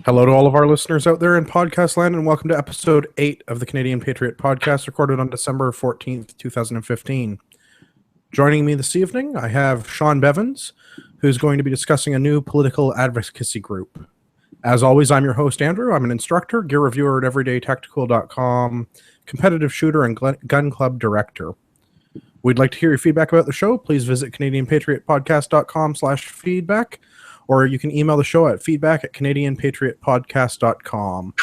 Hello to all of our listeners out there in podcast land, and welcome to episode 8 of the Canadian Patriot podcast, recorded on December 14th, 2015. Joining me this evening, I have Shawn Bevins, who's going to be discussing a new political advocacy group. As always, I'm your host, Andrew. I'm an instructor, gear reviewer at everydaytactical.com, competitive shooter, and gun club director. We'd like to hear your feedback about the show. Please visit canadianpatriotpodcast.com/feedback, or you can email the show at feedback@canadianpatriotpodcast.com.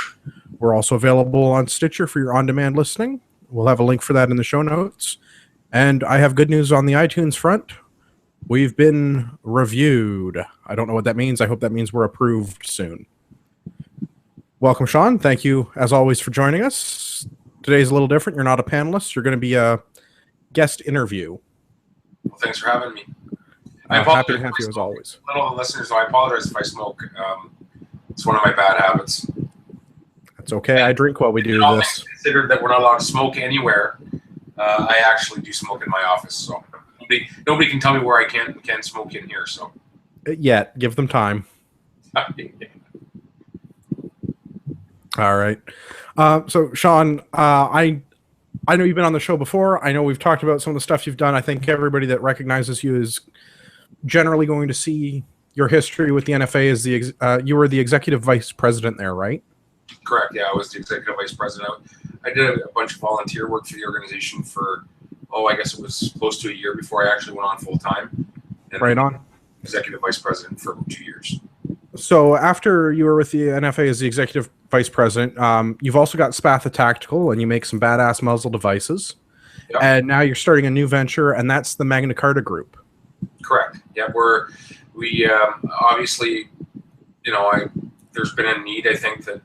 We're also available on Stitcher for your on-demand listening. We'll have a link for that in the show notes. And I have good news on the iTunes front. We've been reviewed. I don't know what that means. I hope that means we're approved soon. Welcome, Shawn. Thank you, as always, for joining us. Today's a little different. You're not a panelist. You're going to be a guest interview. Well, thanks for having me. I'm happy to have you, as always. Little listeners, I apologize if I smoke. It's one of my bad habits. That's okay. I drink while we do this. Considered that we're not allowed to smoke anywhere, I actually do smoke in my office. So nobody can tell me where I can smoke in here. So yet, give them time. All right. So, Shawn, I know you've been on the show before. I know we've talked about some of the stuff you've done. I think everybody that recognizes you is generally going to see your history with the NFA as you were the executive vice president there, right? Correct. Yeah, I was the executive vice president. I did a bunch of volunteer work for the organization for, I guess it was close to a year before I actually went on full time. Right on. Executive vice president for 2 years. So after you were with the NFA as the executive vice president, you've also got Spatha Tactical, and you make some badass muzzle devices. Yep. And now you're starting a new venture, and that's the Magna Carta Group. Correct. Yeah, we obviously, there's been a need. I think that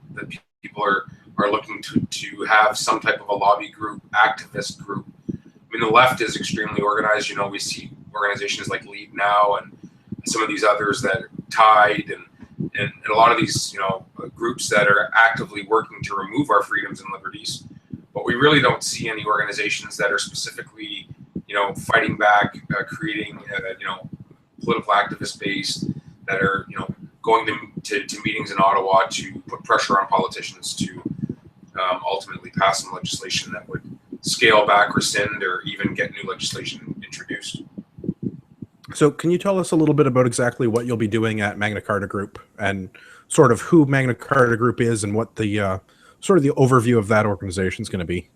people are looking to have some type of a lobby group, activist group. I mean, the left is extremely organized. We see organizations like Lead Now and some of these others that are Tide and a lot of these, groups that are actively working to remove our freedoms and liberties. But we really don't see any organizations that are specifically, fighting back, creating, political activist base that are, going to meetings in Ottawa to put pressure on politicians to ultimately pass some legislation that would scale back, rescind, or even get new legislation introduced. So can you tell us a little bit about exactly what you'll be doing at Magna Carta Group and sort of who Magna Carta Group is and what the sort of the overview of that organization is going to be?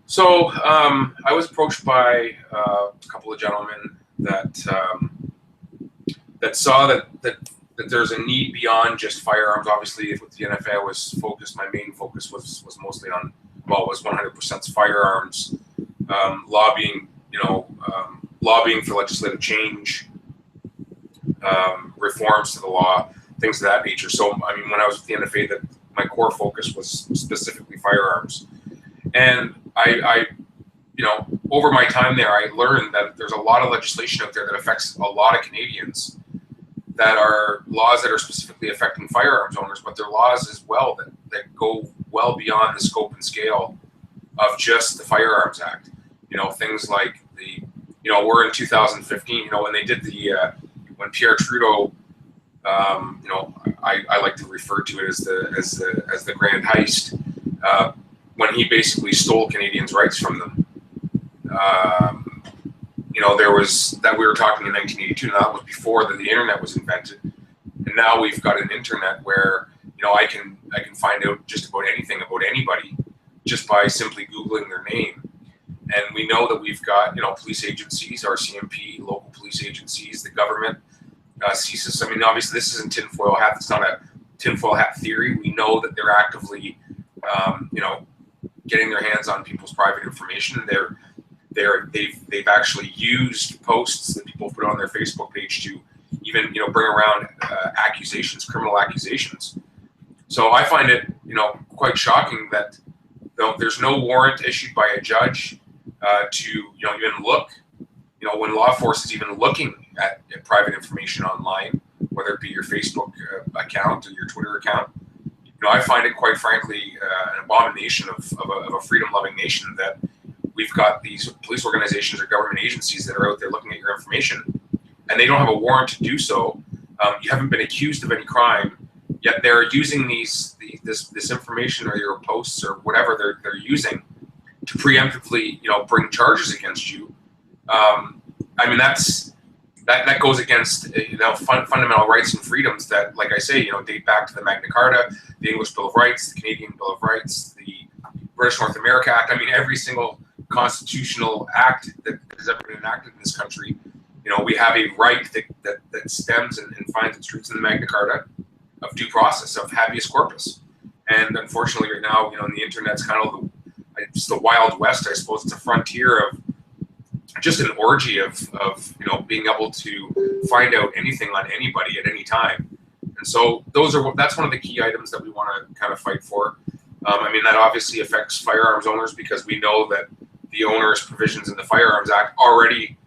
So I was approached by a couple of gentlemen that saw that there's a need beyond just firearms. Obviously, with the NFA, my main focus was mostly on, was 100% firearms, lobbying, lobbying for legislative change, reforms to the law, things of that nature. So, I mean, when I was with the NFA, my core focus was specifically firearms. And I over my time there, I learned that there's a lot of legislation out there that affects a lot of Canadians that are laws that are specifically affecting firearms owners, but they're laws as well that go well beyond the scope and scale of just the Firearms Act. Things like we're in 2015, when they did when Pierre Trudeau, I like to refer to it as the grand heist, when he basically stole Canadians' rights from them. There was that we were talking in 1982, and that was before the internet was invented. And now we've got an internet where, I can find out just about anything about anybody just by simply Googling their name. And we know that we've got, police agencies, RCMP, local police agencies, the government sees this. I mean, obviously, this isn't tinfoil hat. It's not a tinfoil hat theory. We know that they're actively, getting their hands on people's private information. They've actually used posts that people put on their Facebook page to even, bring around accusations, criminal accusations. So I find it, quite shocking that there's no warrant issued by a judge to even look, when law enforcement is even looking at private information online, whether it be your Facebook account or your Twitter account. I find it, quite frankly, an abomination of a freedom-loving nation that we've got these police organizations or government agencies that are out there looking at your information, and they don't have a warrant to do so. You haven't been accused of any crime, Yet they're using this information or your posts or whatever they're using to preemptively, bring charges against you. I mean, that goes against fundamental rights and freedoms that, like I say, date back to the Magna Carta, the English Bill of Rights, the Canadian Bill of Rights, the British North America Act. I mean, every single constitutional act that has ever been enacted in this country, we have a right that stems and finds its roots in the Magna Carta of due process, of habeas corpus. And unfortunately, right now, the internet's kind of it's the Wild West, I suppose. It's a frontier of just an orgy of being able to find out anything on anybody at any time. And so that's one of the key items that we want to kind of fight for. I mean, that obviously affects firearms owners because we know that the onerous provisions in the Firearms Act already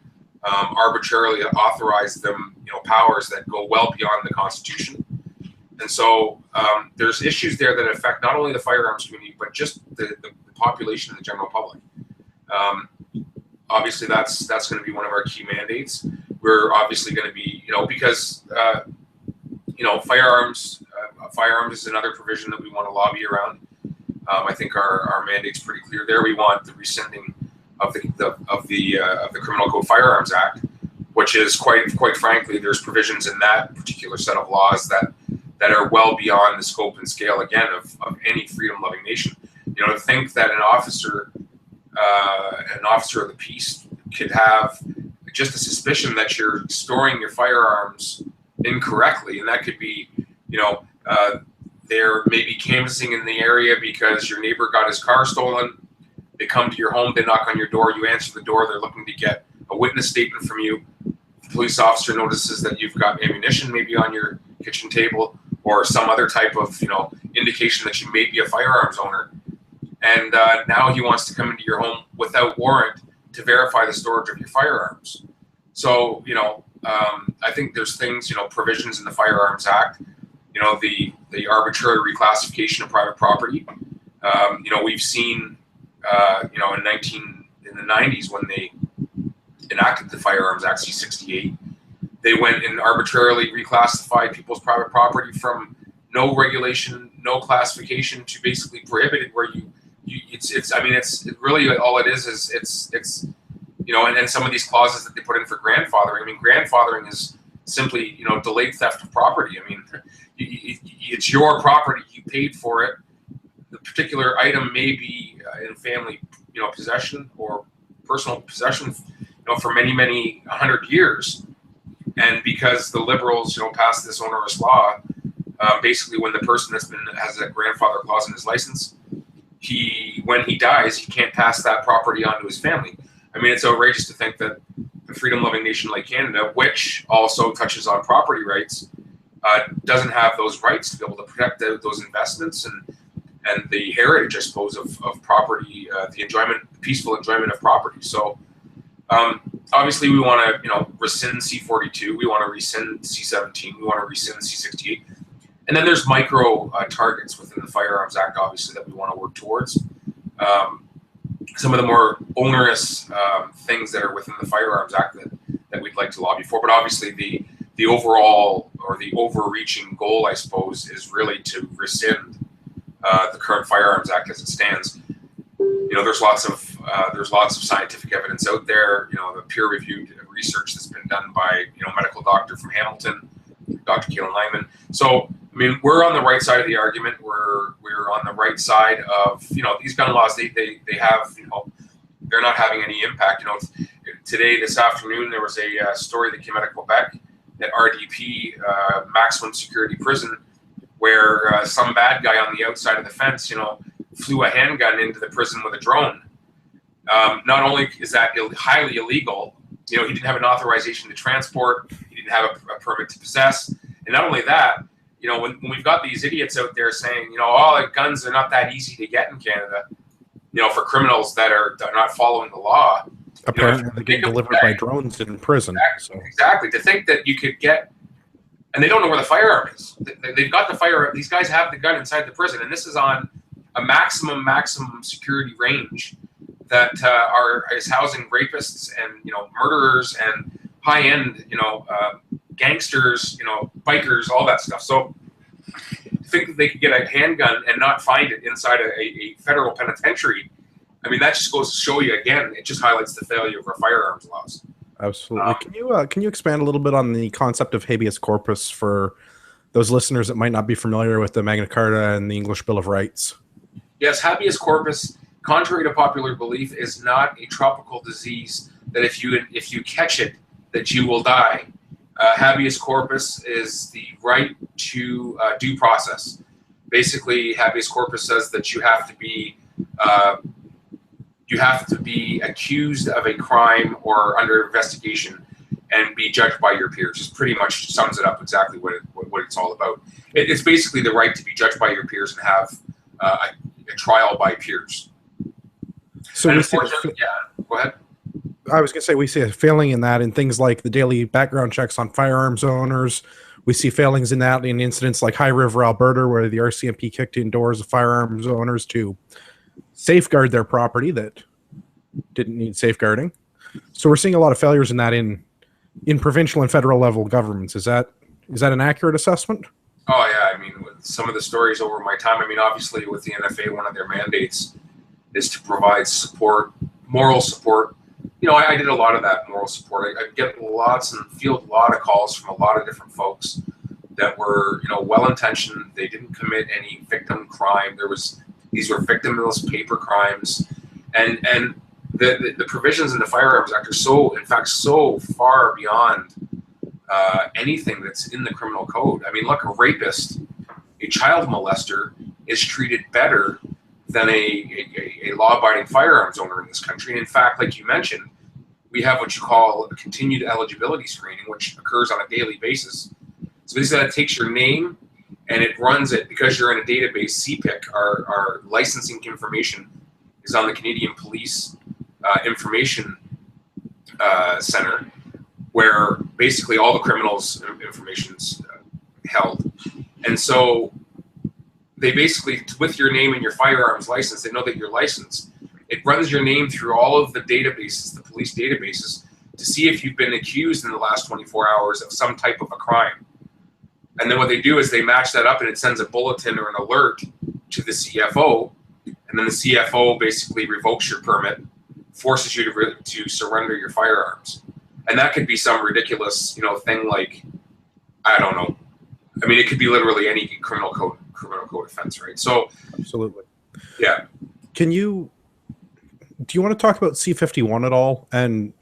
arbitrarily authorize them, powers that go well beyond the Constitution. And so there's issues there that affect not only the firearms community, but just the population and the general public. Obviously, that's going to be one of our key mandates. We're obviously going to be, because firearms is another provision that we want to lobby around. I think our mandate's pretty clear there. We want the rescinding of the Criminal Code Firearms Act, which is quite frankly, there's provisions in that particular set of laws that are well beyond the scope and scale again of any freedom-loving nation. To think that an officer of the peace could have just a suspicion that you're storing your firearms incorrectly, and that could be, they're maybe canvassing in the area because your neighbor got his car stolen. They come to your home, they knock on your door, you answer the door, they're looking to get a witness statement from you. The police officer notices that you've got ammunition maybe on your kitchen table or some other type of, indication that you may be a firearms owner. And now he wants to come into your home without warrant to verify the storage of your firearms. So, I think there's things, provisions in the Firearms Act, the arbitrary reclassification of private property. We've seen, in the 90s when they enacted the Firearms Act C-68, they went and arbitrarily reclassified people's private property from no regulation, no classification to basically prohibited, where it's really all it is it's and some of these clauses that they put in for grandfathering. I mean, grandfathering is simply, delayed theft of property. I mean, it's your property, you paid for it. The particular item may be in family, possession or personal possession, for many, many 100 years. And because the Liberals, passed this onerous law, basically when the person has a grandfather clause in his license, when he dies, he can't pass that property on to his family. I mean, it's outrageous to think that a freedom-loving nation like Canada, which also touches on property rights, doesn't have those rights to be able to protect those investments and the heritage, I suppose, of property, the peaceful enjoyment of property. So obviously we want to, rescind C-42. We want to rescind C-17. We want to rescind C-68. And then there's micro targets within the Firearms Act, obviously, that we want to work towards. Some of the more onerous things that are within the Firearms Act that we'd like to lobby for. But obviously the overall or the overreaching goal, I suppose, is really to rescind the current Firearms Act as it stands. There's lots of scientific evidence out there. The peer-reviewed research that's been done by medical doctor from Hamilton, Dr. Keelan Lyman. So I mean, we're on the right side of the argument. We're on the right side of these gun laws. They have they're not having any impact. Today, this afternoon, there was a story that came out of Quebec at RDP, maximum security prison, where some bad guy on the outside of the fence, flew a handgun into the prison with a drone. Not only is that highly illegal, he didn't have an authorization to transport, he didn't have a permit to possess, and not only that, when we've got these idiots out there saying, all the guns are not that easy to get in Canada, for criminals that are not following the law. Apparently, they get delivered by drones in prison. Exactly. To think that you could get, and they don't know where the firearm is. They've got the firearm. These guys have the gun inside the prison, and this is on a maximum security range that is housing rapists and murderers and high end gangsters, bikers, all that stuff. So think that they could get a handgun and not find it inside a federal penitentiary, I mean, that just goes to show you again. It just highlights the failure of our firearms laws. Absolutely. Can you expand a little bit on the concept of habeas corpus for those listeners that might not be familiar with the Magna Carta and the English Bill of Rights? Yes, habeas corpus, contrary to popular belief, is not a tropical disease that if you catch it, that you will die. Habeas corpus is the right to due process. Basically, habeas corpus says that you have to be accused of a crime or under investigation and be judged by your peers. Just pretty much sums it up exactly what it's all about. It's basically the right to be judged by your peers and have a trial by peers. So and unfortunately, yeah, go ahead. I was going to say we see a failing in that in things like the daily background checks on firearms owners. We see failings in that in incidents like High River, Alberta, where the RCMP kicked in doors of firearms owners to safeguard their property that didn't need safeguarding. So we're seeing a lot of failures in that in provincial and federal level governments. Is that an accurate assessment? Oh yeah, I mean, with some of the stories over my time, I mean, obviously with the NFA, one of their mandates is to provide support, moral support. You know, I did a lot of that moral support. I get lots and field a lot of calls from a lot of different folks that were, you know, well-intentioned. They didn't commit any victim crime. These were victimless paper crimes, and the provisions in the Firearms Act are so far beyond anything that's in the criminal code. I mean, look, a rapist, a child molester is treated better than a law-abiding firearms owner in this country. And in fact, like you mentioned, we have what you call a continued eligibility screening, which occurs on a daily basis. So this takes your name and it runs it because you're in a database. CPIC, our licensing information, is on the Canadian Police Information Center, where basically all the criminals' information's held. And so they basically, with your name and your firearms license, they know that you're licensed. It runs your name through all of the databases, the police databases, to see if you've been accused in the last 24 hours of some type of a crime. And then what they do is they match that up and it sends a bulletin or an alert to the CFO. And then the CFO basically revokes your permit, forces you to surrender your firearms. And that could be some ridiculous, you know, thing like, I don't know. I mean, it could be literally any criminal code offense, right? So, absolutely, yeah. Do you want to talk about C-51 at all and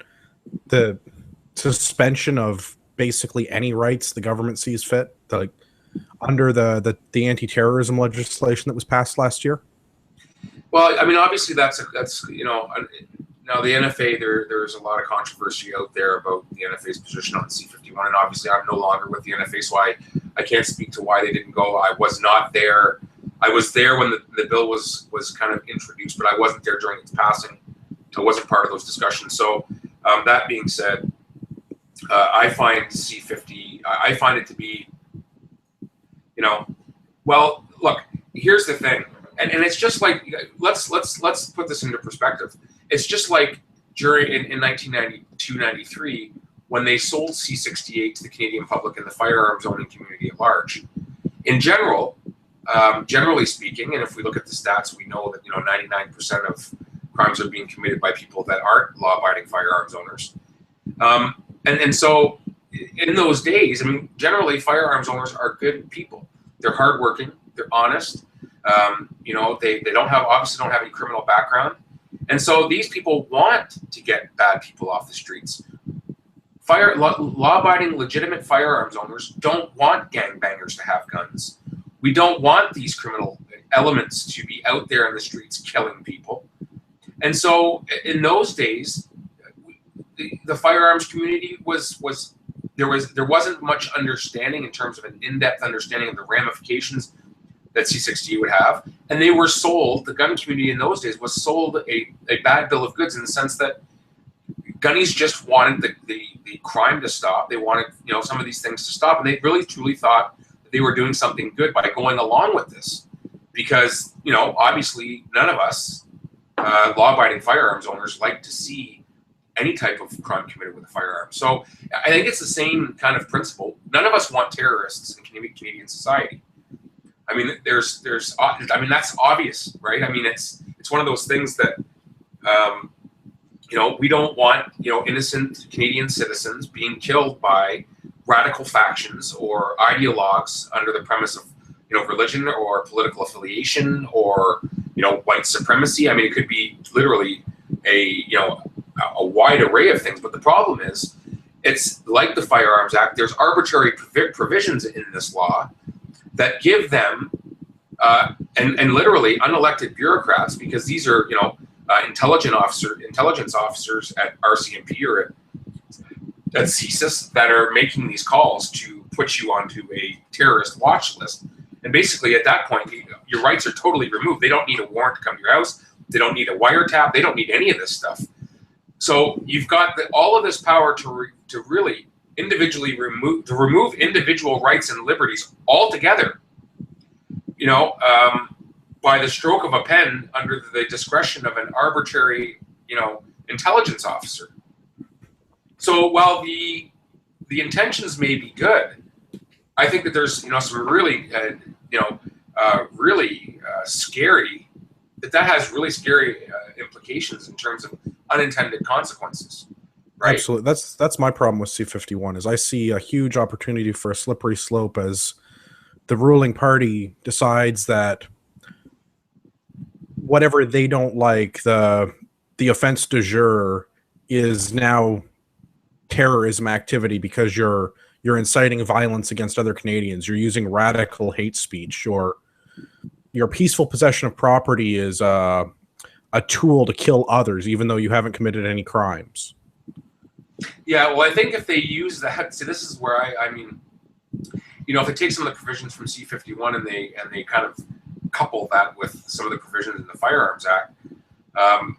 the suspension of basically any rights the government sees fit, like under the anti-terrorism legislation that was passed last year? Well, I mean, obviously that's you know, now the NFA, there's a lot of controversy out there about the NFA's position on C-51, and obviously I'm no longer with the NFA, so I can't speak to why they didn't go. I was not there. I was there when the bill was kind of introduced, but I wasn't there during its passing. I wasn't part of those discussions. So that being said, I find C-50, I find it to be, you know, well, look, here's the thing. And it's just like, let's put this into perspective. It's just like during in 1992-93 when they sold C-68 to the Canadian public and the firearms owning community at large. In general, generally speaking, and if we look at the stats, we know that 99% of crimes are being committed by people that aren't law-abiding firearms owners. And so in those days, I mean, generally firearms owners are good people. They're hardworking. They're honest. They obviously don't have any criminal background. And so these people want to get bad people off the streets. Law-abiding, legitimate firearms owners don't want gangbangers to have guns. We don't want these criminal elements to be out there in the streets killing people. And so in those days, the firearms community there wasn't much understanding in terms of an in-depth understanding of the ramifications that C-60 would have, and they were sold. The gun community in those days was sold a bad bill of goods in the sense that gunnies just wanted the crime to stop. They wanted some of these things to stop, and they really truly thought that they were doing something good by going along with this, because obviously none of us law-abiding firearms owners like to see any type of crime committed with a firearm. So I think it's the same kind of principle. None of us want terrorists in Canadian society. I mean, I mean, that's obvious, right? I mean, it's one of those things that, we don't want, innocent Canadian citizens being killed by radical factions or ideologues under the premise of, religion or political affiliation or, white supremacy. I mean, it could be literally a wide array of things. But the problem is, it's like the Firearms Act. There's arbitrary provisions in this law that give them, and literally unelected bureaucrats, because these are, intelligence officers at RCMP or at CSIS that are making these calls to put you onto a terrorist watch list. And basically, at that point, your rights are totally removed. They don't need a warrant to come to your house. They don't need a wiretap. They don't need any of this stuff. So you've got all of this power to really individually remove individual rights and liberties altogether. By the stroke of a pen under the discretion of an arbitrary, intelligence officer. So while the intentions may be good, I think that there's, some really, really scary, that has really scary implications in terms of unintended consequences. Right? Absolutely. That's my problem with C-51 is I see a huge opportunity for a slippery slope as the ruling party decides that whatever they don't like, the offense du jour is now terrorism activity because you're inciting violence against other Canadians. You're using radical hate speech, or your peaceful possession of property is a tool to kill others, even though you haven't committed any crimes. Yeah, well, I think if they use that, see, this is where I mean, if they take some of the provisions from C-51 and they kind of couple that with some of the provisions in the Firearms Act,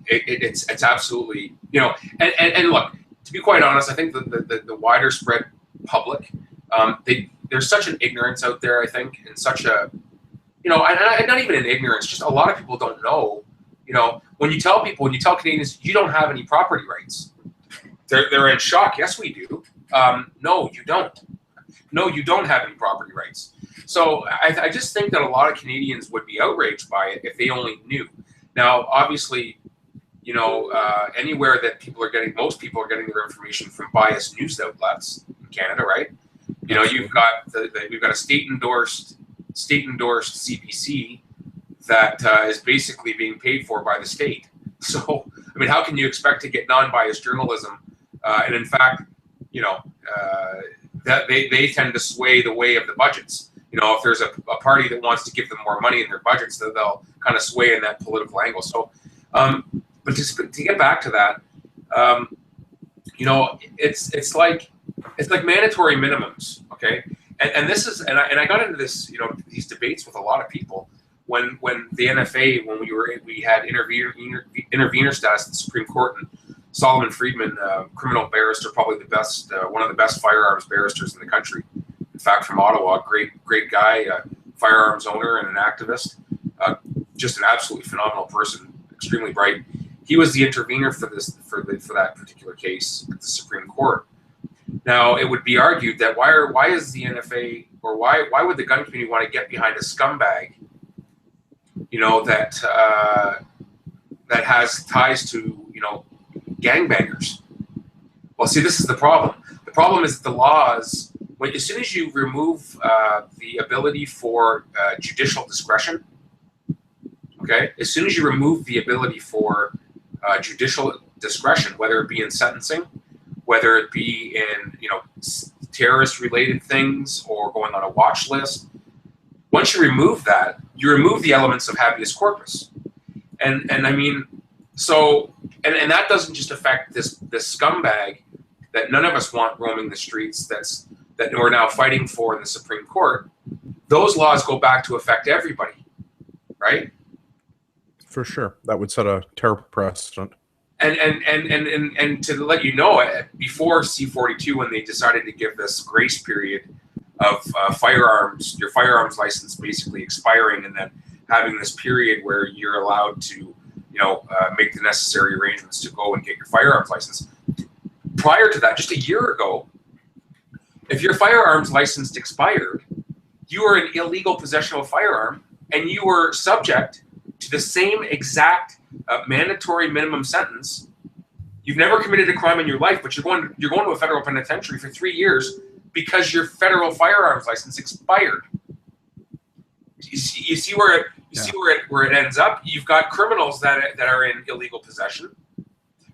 it's absolutely, and look, to be quite honest, I think the wider spread public, there's such an ignorance out there, I think, and such a, and not even an ignorance, just a lot of people don't know, when you tell Canadians you don't have any property rights, they're in shock. Yes, we do. No, you don't. No, you don't have any property rights. So I just think that a lot of Canadians would be outraged by it if they only knew. Now, obviously, anywhere that most people are getting their information from biased news outlets in Canada, right? You've got we've got a state endorsed CBC that is basically being paid for by the state. So, I mean, how can you expect to get non-biased journalism? And in fact, that they tend to sway the way of the budgets. If there's a party that wants to give them more money in their budgets, they'll kind of sway in that political angle. So, but to get back to that, it's like mandatory minimums, okay? And this is, and I got into this, these debates with a lot of people when the NFA, when we had intervener status at the Supreme Court, and Solomon Friedman, criminal barrister, probably the best, one of the best firearms barristers in the country. In fact, from Ottawa, great guy, firearms owner and an activist, just an absolutely phenomenal person, extremely bright. He was the intervener for that particular case at the Supreme Court. Now, it would be argued that why is the NFA, or why would the gun community want to get behind a scumbag, that has ties to gangbangers? Well, see, this is the problem. The problem is that the laws, as soon as you remove the ability for judicial discretion, okay, as soon as you remove the ability for judicial discretion, whether it be in sentencing, whether it be in terrorist-related things or going on a watch list, once you remove that, you remove the elements of habeas corpus, and I mean, so and that doesn't just affect this scumbag that none of us want roaming the streets, that we're now fighting for in the Supreme Court. Those laws go back to affect everybody, right? For sure, that would set a terrible precedent. And to let you know, before C-42, when they decided to give this grace period of firearms, your firearms license basically expiring, and then having this period where you're allowed to, make the necessary arrangements to go and get your firearms license. Prior to that, just a year ago, if your firearms license expired, you were in illegal possession of a firearm, and you were subject to the same exact mandatory minimum sentence. You've never committed a crime in your life, but you're going to a federal penitentiary for 3 years because your federal firearms license expired. You see where it ends up. You've got criminals that are in illegal possession,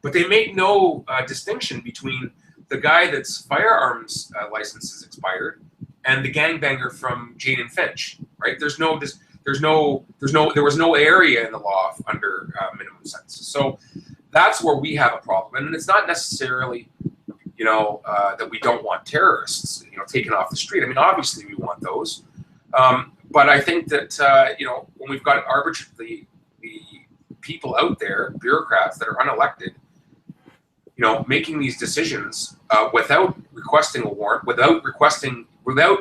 but they make no distinction between the guy that's firearms license is expired and the gangbanger from Jane and Finch. Right? There was no area in the law under minimum sentences. So that's where we have a problem, and it's not necessarily, that we don't want terrorists, taken off the street. I mean, obviously we want those, but I think that when we've got the people out there, bureaucrats that are unelected, making these decisions without requesting a warrant, without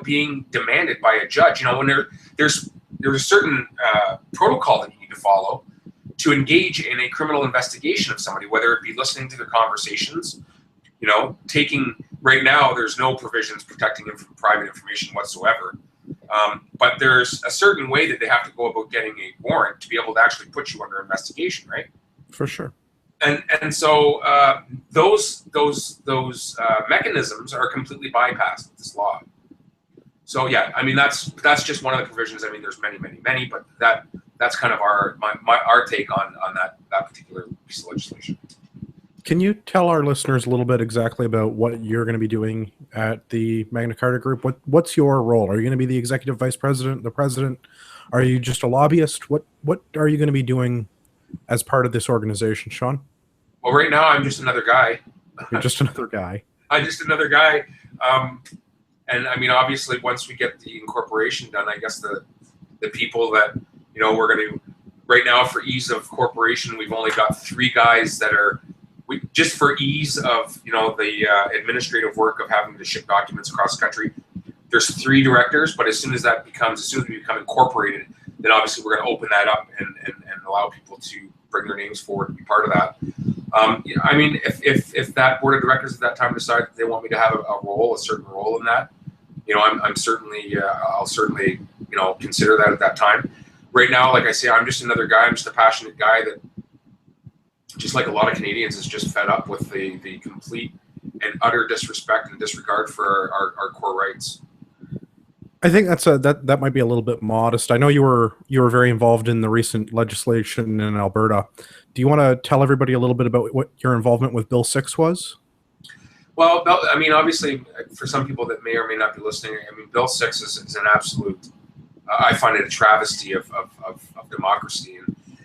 being demanded by a judge. When there's a certain protocol that you need to follow to engage in a criminal investigation of somebody, whether it be listening to their conversations, right now there's no provisions protecting them from private information whatsoever. But there's a certain way that they have to go about getting a warrant to be able to actually put you under investigation, right? For sure. And so those mechanisms are completely bypassed with this law. So yeah, I mean that's just one of the provisions. I mean, there's many, but that's kind of our take on that particular piece of legislation. Can you tell our listeners a little bit exactly about what you're going to be doing at the Magna Carta Group? What's your role? Are you going to be the executive vice president, the president? Are you just a lobbyist? What are you going to be doing as part of this organization, Shawn? Well, right now I'm just another guy. You're just another guy. I'm just another guy. And I mean, obviously, once we get the incorporation done, I guess the people that, we're going to, right now for ease of corporation, we've only got 3 guys that are, just for ease of, the administrative work of having to ship documents across the country, there's 3 directors, but as soon as we become incorporated, then obviously we're going to open that up and allow people to bring their names forward to be part of that. I mean, if that board of directors at that time decide that they want me to have a certain role in that, I'm certainly, I'll certainly, consider that at that time. Right now, like I say, I'm just another guy. I'm just a passionate guy that, just like a lot of Canadians, is just fed up with the complete and utter disrespect and disregard for our core rights. I think that might be a little bit modest. I know you were very involved in the recent legislation in Alberta. Do you want to tell everybody a little bit about what your involvement with Bill 6 was? Well, I mean, obviously, for some people that may or may not be listening, I mean, Bill 6 is an absolute. I find it a travesty of democracy.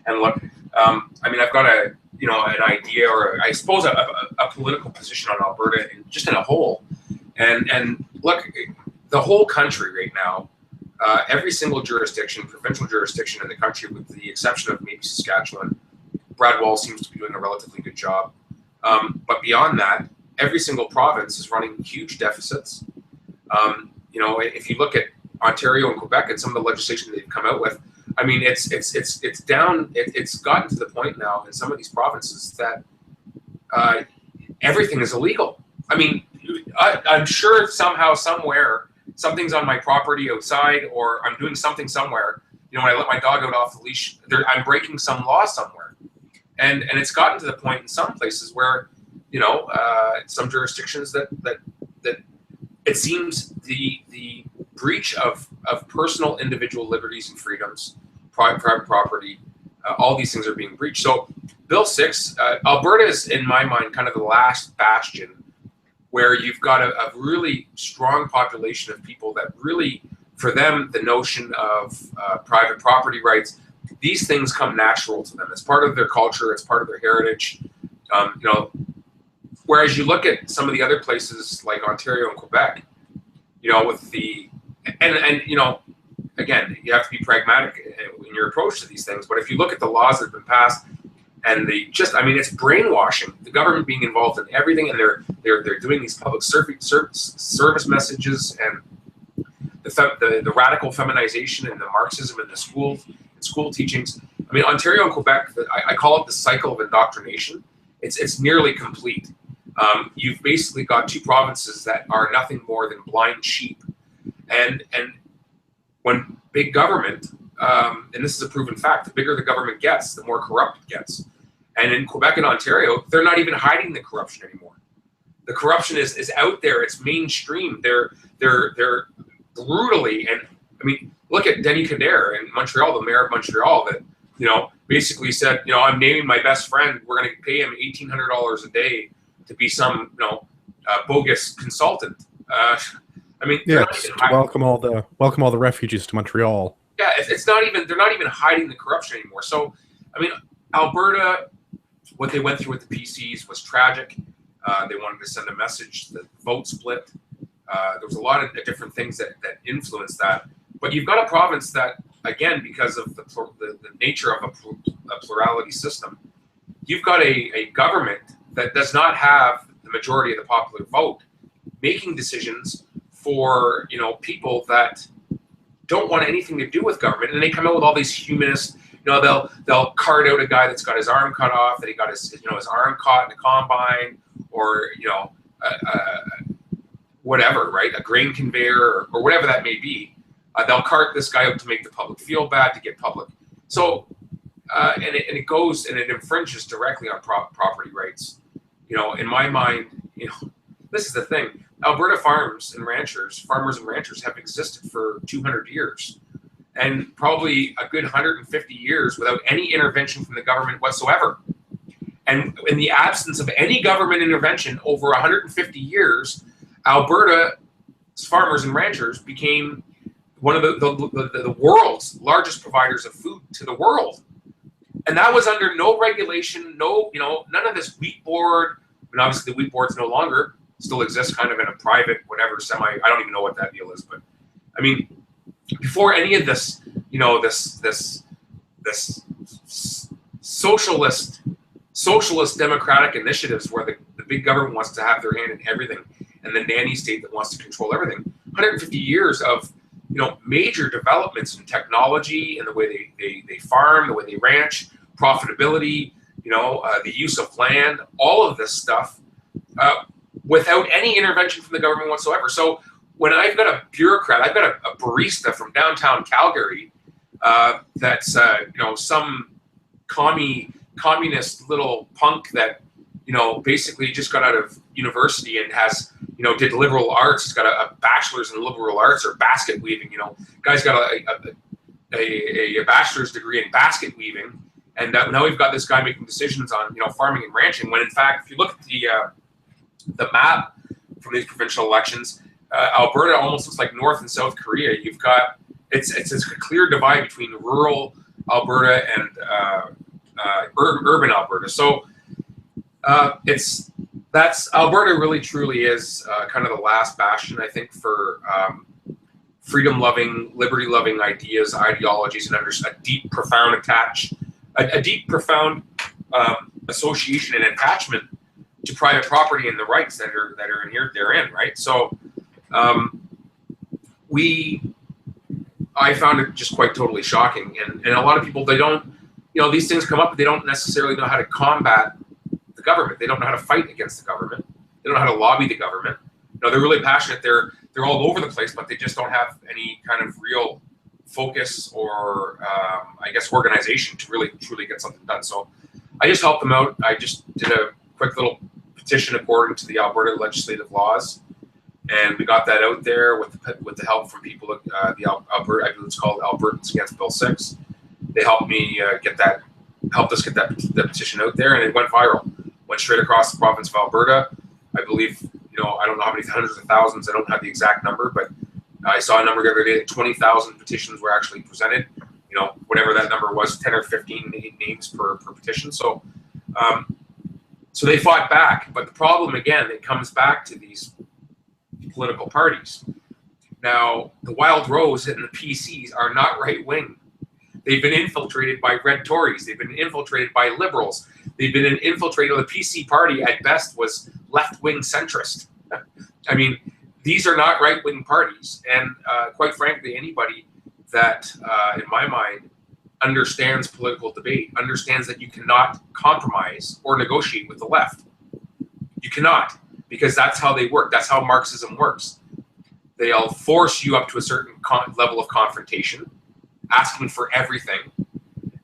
And look, I mean, I've got an idea, or I suppose a political position on Alberta, just in a whole. And look, the whole country right now, every single jurisdiction, provincial jurisdiction in the country, with the exception of maybe Saskatchewan, Brad Wall seems to be doing a relatively good job. But beyond that, every single province is running huge deficits. If you look at Ontario and Quebec and some of the legislation they've come out with, I mean, it's down. It's gotten to the point now in some of these provinces that everything is illegal. I mean, I'm sure somehow, somewhere, something's on my property outside, or I'm doing something somewhere. When I let my dog out off the leash, I'm breaking some law somewhere, and it's gotten to the point in some places where, some jurisdictions that it seems the breach of personal individual liberties and freedoms, private property, all these things are being breached. So Bill 6, Alberta is, in my mind, kind of the last bastion where you've got a really strong population of people that really, for them, the notion of private property rights, these things come natural to them. It's part of their culture. It's part of their heritage. Whereas you look at some of the other places like Ontario and Quebec, with the, and again, you have to be pragmatic in your approach to these things. But if you look at the laws that have been passed, and it's brainwashing. The government being involved in everything, and they're doing these public service messages, and the radical feminization and the Marxism in the school teachings. I mean, Ontario and Quebec, I call it the cycle of indoctrination. It's nearly complete. You've basically got 2 provinces that are nothing more than blind sheep, and when big government, and this is a proven fact, the bigger the government gets, the more corrupt it gets. And in Quebec and Ontario, they're not even hiding the corruption anymore. The corruption is out there. It's mainstream. They're brutally, and I mean, look at Denis Coderre in Montreal, the mayor of Montreal, that basically said, I'm naming my best friend. We're going to pay him $1,800 a day to be some bogus consultant. I mean, yes, to welcome all the refugees to Montreal. Yeah, it's not even, they're not even hiding the corruption anymore. So, I mean, Alberta, what they went through with the PCs was tragic. They wanted to send a message. The vote split. There was a lot of different things that influenced that. But you've got a province that, again, because of the nature of a plurality system, you've got a government that does not have the majority of the popular vote making decisions for people that don't want anything to do with government, and they come out with all these humanist. They'll cart out a guy that's got his arm cut off, that he got his arm caught in a combine, or whatever, right? A grain conveyor or whatever that may be. They'll cart this guy out to make the public feel bad, to get public. So, and it goes and it infringes directly on property rights. In my mind, this is the thing. Alberta farmers and ranchers have existed for 200 years, and probably a good 150 years without any intervention from the government whatsoever. And in the absence of any government intervention over 150 years, Alberta's farmers and ranchers became one of the world's largest providers of food to the world. And that was under no regulation, none of this wheat board. And obviously the wheat board's no longer, still exists kind of in a private, whatever, I don't even know what that deal is. But I mean, before any of this, this socialist democratic initiatives where the big government wants to have their hand in everything, and the nanny state that wants to control everything. 150 years of major developments in technology, and the way they farm, the way they ranch, profitability, the use of land, all of this stuff, without any intervention from the government whatsoever. So when I've got a bureaucrat, I've got a barista from downtown Calgary, that's some communist little punk that basically just got out of university and has did liberal arts. He's got a bachelor's in liberal arts or basket weaving. Guy's got a bachelor's degree in basket weaving, and now we've got this guy making decisions on farming and ranching. When in fact, if you look at the map from these provincial elections, Alberta almost looks like North and South Korea. You've got it's a clear divide between rural Alberta and urban Alberta. So that's Alberta really truly is kind of the last bastion, I think, for freedom-loving, liberty-loving ideas, ideologies, and a deep, profound association and attachment to private property and the rights that are inherent therein, right? So I found it just quite totally shocking, and a lot of people, they don't, these things come up, but they don't necessarily know how to combat the government. They don't know how to fight against the government. They don't know how to lobby the government. They're really passionate. They're all over the place, but they just don't have any kind of real focus or I guess organization to really truly get something done. So I just helped them out. I just did a quick little petition according to the Alberta legislative laws, and we got that out there with the help from people at the Alberta, I believe it's called Albertans Against Bill 6. They helped me helped us get that petition out there, and it went viral. Went straight across the province of Alberta. I believe, I don't know how many hundreds of thousands. I don't have the exact number, but I saw a number the other day that 20,000 petitions were actually presented. Whatever that number was, 10 or 15 names per petition. So, so they fought back. But the problem, again, it comes back to these political parties. Now, the Wild Rose and the PCs are not right-wing. They've been infiltrated by red Tories. They've been infiltrated by liberals. They've been infiltrated. The PC party, at best, was left-wing centrist. I mean, these are not right-wing parties. And quite frankly, anybody that, in my mind, understands political debate, understands that you cannot compromise or negotiate with the left. You cannot, because that's how they work. That's how Marxism works. They'll force you up to a certain level of confrontation, asking for everything.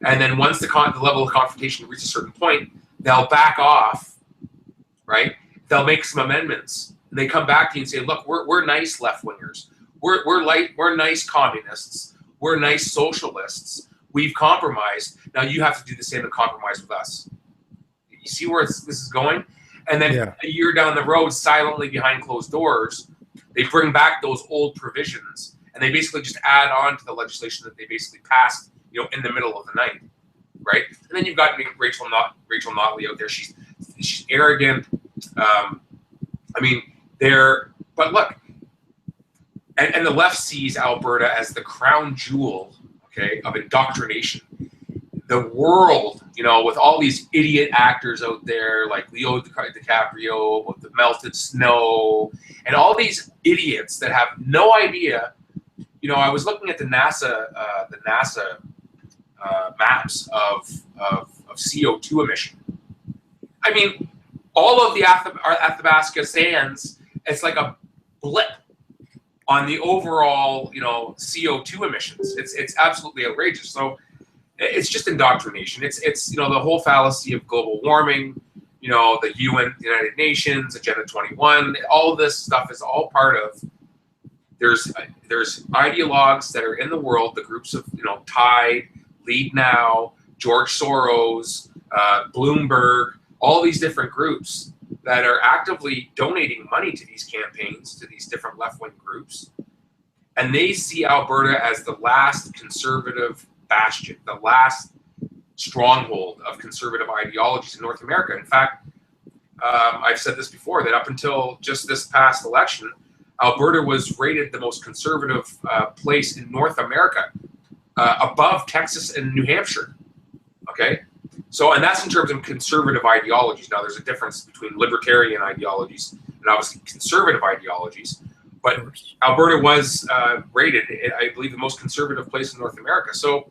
And then once the level of confrontation reaches a certain point, they'll back off, right? They'll make some amendments. And they come back to you and say, look, we're nice left-wingers. We're nice communists. We're nice socialists. We've compromised. Now you have to do the same and compromise with us. You see where this is going? And then a year down the road, silently behind closed doors, they bring back those old provisions, and they basically just add on to the legislation that they basically passed, in the middle of the night, right? And then you've got Rachel Notley out there. She's arrogant. But look, and the left sees Alberta as the crown jewel, okay, of indoctrination. The world, with all these idiot actors out there like Leo DiCaprio with the melted snow and all these idiots that have no idea. I was looking at the NASA maps of CO2 emission. I mean, all of the Athabasca sands, it's like a blip on the overall, CO2 emissions. It's absolutely outrageous. So it's just indoctrination. It's the whole fallacy of global warming, the UN, the United Nations, Agenda 21. All of this stuff is all part of. There's ideologues that are in the world, the groups of Tide, Lead Now, George Soros, Bloomberg, all these different groups that are actively donating money to these campaigns, to these different left-wing groups, and they see Alberta as the last conservative bastion, the last stronghold of conservative ideologies in North America. In fact, I've said this before, that up until just this past election, Alberta was rated the most conservative place in North America, above Texas and New Hampshire. Okay, so and that's in terms of conservative ideologies. Now, there's a difference between libertarian ideologies and obviously conservative ideologies. But Alberta was rated, I believe, the most conservative place in North America. So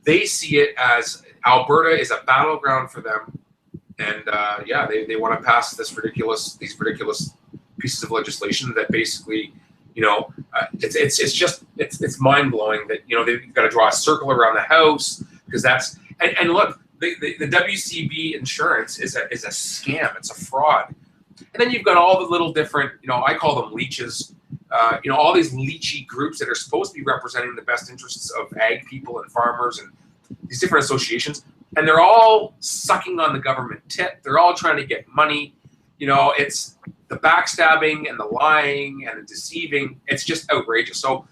they see it as Alberta is a battleground for them, and they want to pass these ridiculous pieces of legislation that basically, it's mind blowing that they've got to draw a circle around the house because that's and look, the WCB insurance is a scam. It's a fraud. And then you've got all the little different, I call them leeches, all these leechy groups that are supposed to be representing the best interests of ag people and farmers and these different associations. And they're all sucking on the government tip. They're all trying to get money. It's the backstabbing and the lying and the deceiving. It's just outrageous. So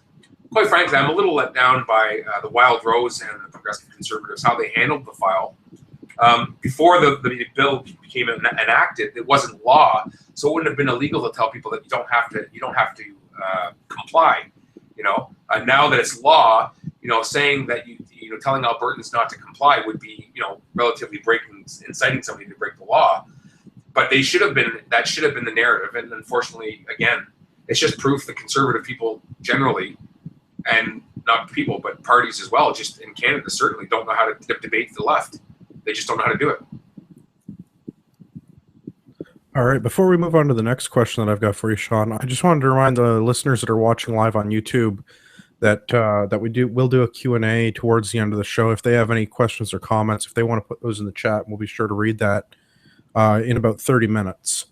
quite frankly, I'm a little let down by the Wild Rose and the Progressive Conservatives, how they handled the file. Before the bill became enacted, it wasn't law, so it wouldn't have been illegal to tell people that you don't have to comply. Now that it's law, saying that telling Albertans not to comply would be relatively inciting somebody to break the law. But that should have been the narrative, and unfortunately, again, it's just proof that conservative people generally, and not people but parties as well, just in Canada certainly don't know how to debate the left. They just don't know how to do it. All right. Before we move on to the next question that I've got for you, Shawn, I just wanted to remind the listeners that are watching live on YouTube that we'll do a Q&A towards the end of the show. If they have any questions or comments, if they want to put those in the chat, we'll be sure to read that in about 30 minutes.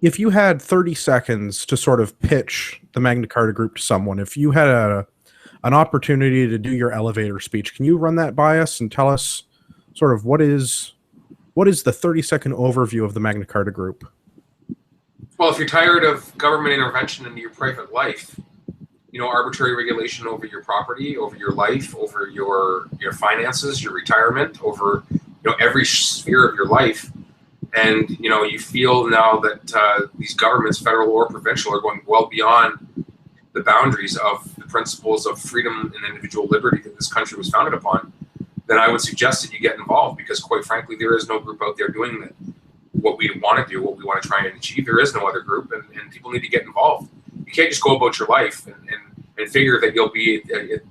If you had 30 seconds to sort of pitch the Magna Carta Group to someone, if you had an opportunity to do your elevator speech, can you run that by us and tell us sort of what is the 30-second overview of the Magna Carta Group? Well, if you're tired of government intervention into your private life, arbitrary regulation over your property, over your life, over your finances, your retirement, over every sphere of your life, and you feel now that these governments, federal or provincial, are going well beyond the boundaries of the principles of freedom and individual liberty that this country was founded upon, then I would suggest that you get involved, because quite frankly, there is no group out there doing that. What we want to do, what we want to try and achieve, there is no other group, and people need to get involved. You can't just go about your life and figure that you'll be,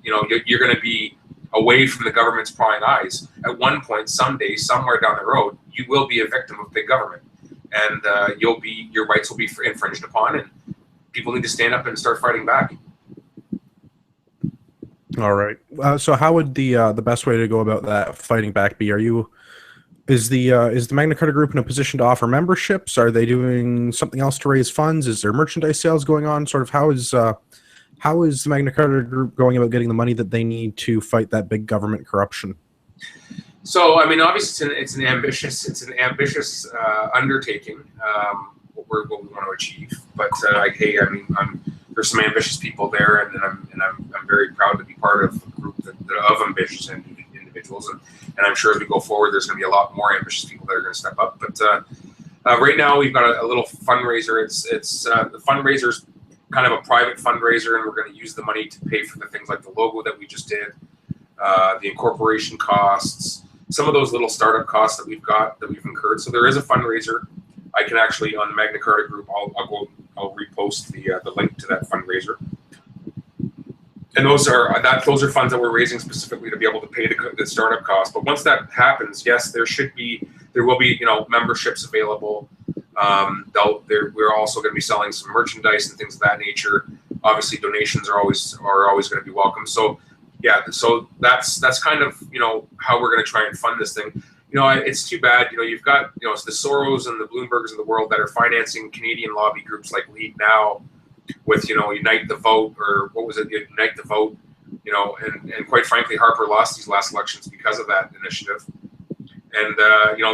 you're going to be away from the government's prying eyes. At one point, someday, somewhere down the road, you will be a victim of big government. and your rights will be infringed upon, and people need to stand up and start fighting back. All right. So how would the best way to go about that fighting back be? Is the Magna Carta Group in a position to offer memberships? Are they doing something else to raise funds? Is there merchandise sales going on? Sort of how is the Magna Carta Group going about getting the money that they need to fight that big government corruption? So, I mean, obviously, it's an ambitious undertaking. What we want to achieve, but hey, I mean, there's some ambitious people there, and I'm very proud to be part of a group of ambitious individuals, and I'm sure as we go forward, there's going to be a lot more ambitious people that are going to step up. But right now, we've got a little fundraiser. It's the fundraiser's kind of a private fundraiser, and we're going to use the money to pay for the things like the logo that we just did, the incorporation costs, some of those little startup costs that we've incurred. So there is a fundraiser. I can actually, on the Magna Carta Group, I'll repost the link to that fundraiser. And those are funds that we're raising specifically to be able to pay the startup costs. But once that happens, yes, there will be memberships available. We're also going to be selling some merchandise and things of that nature. Obviously, donations are always going to be welcome. So yeah, so that's kind of how we're going to try and fund this thing. It's too bad. You've got it's the Soros and the Bloombergs of the world that are financing Canadian lobby groups like Lead Now with Unite the Vote, or what was it, Unite the Vote, and quite frankly, Harper lost these last elections because of that initiative. And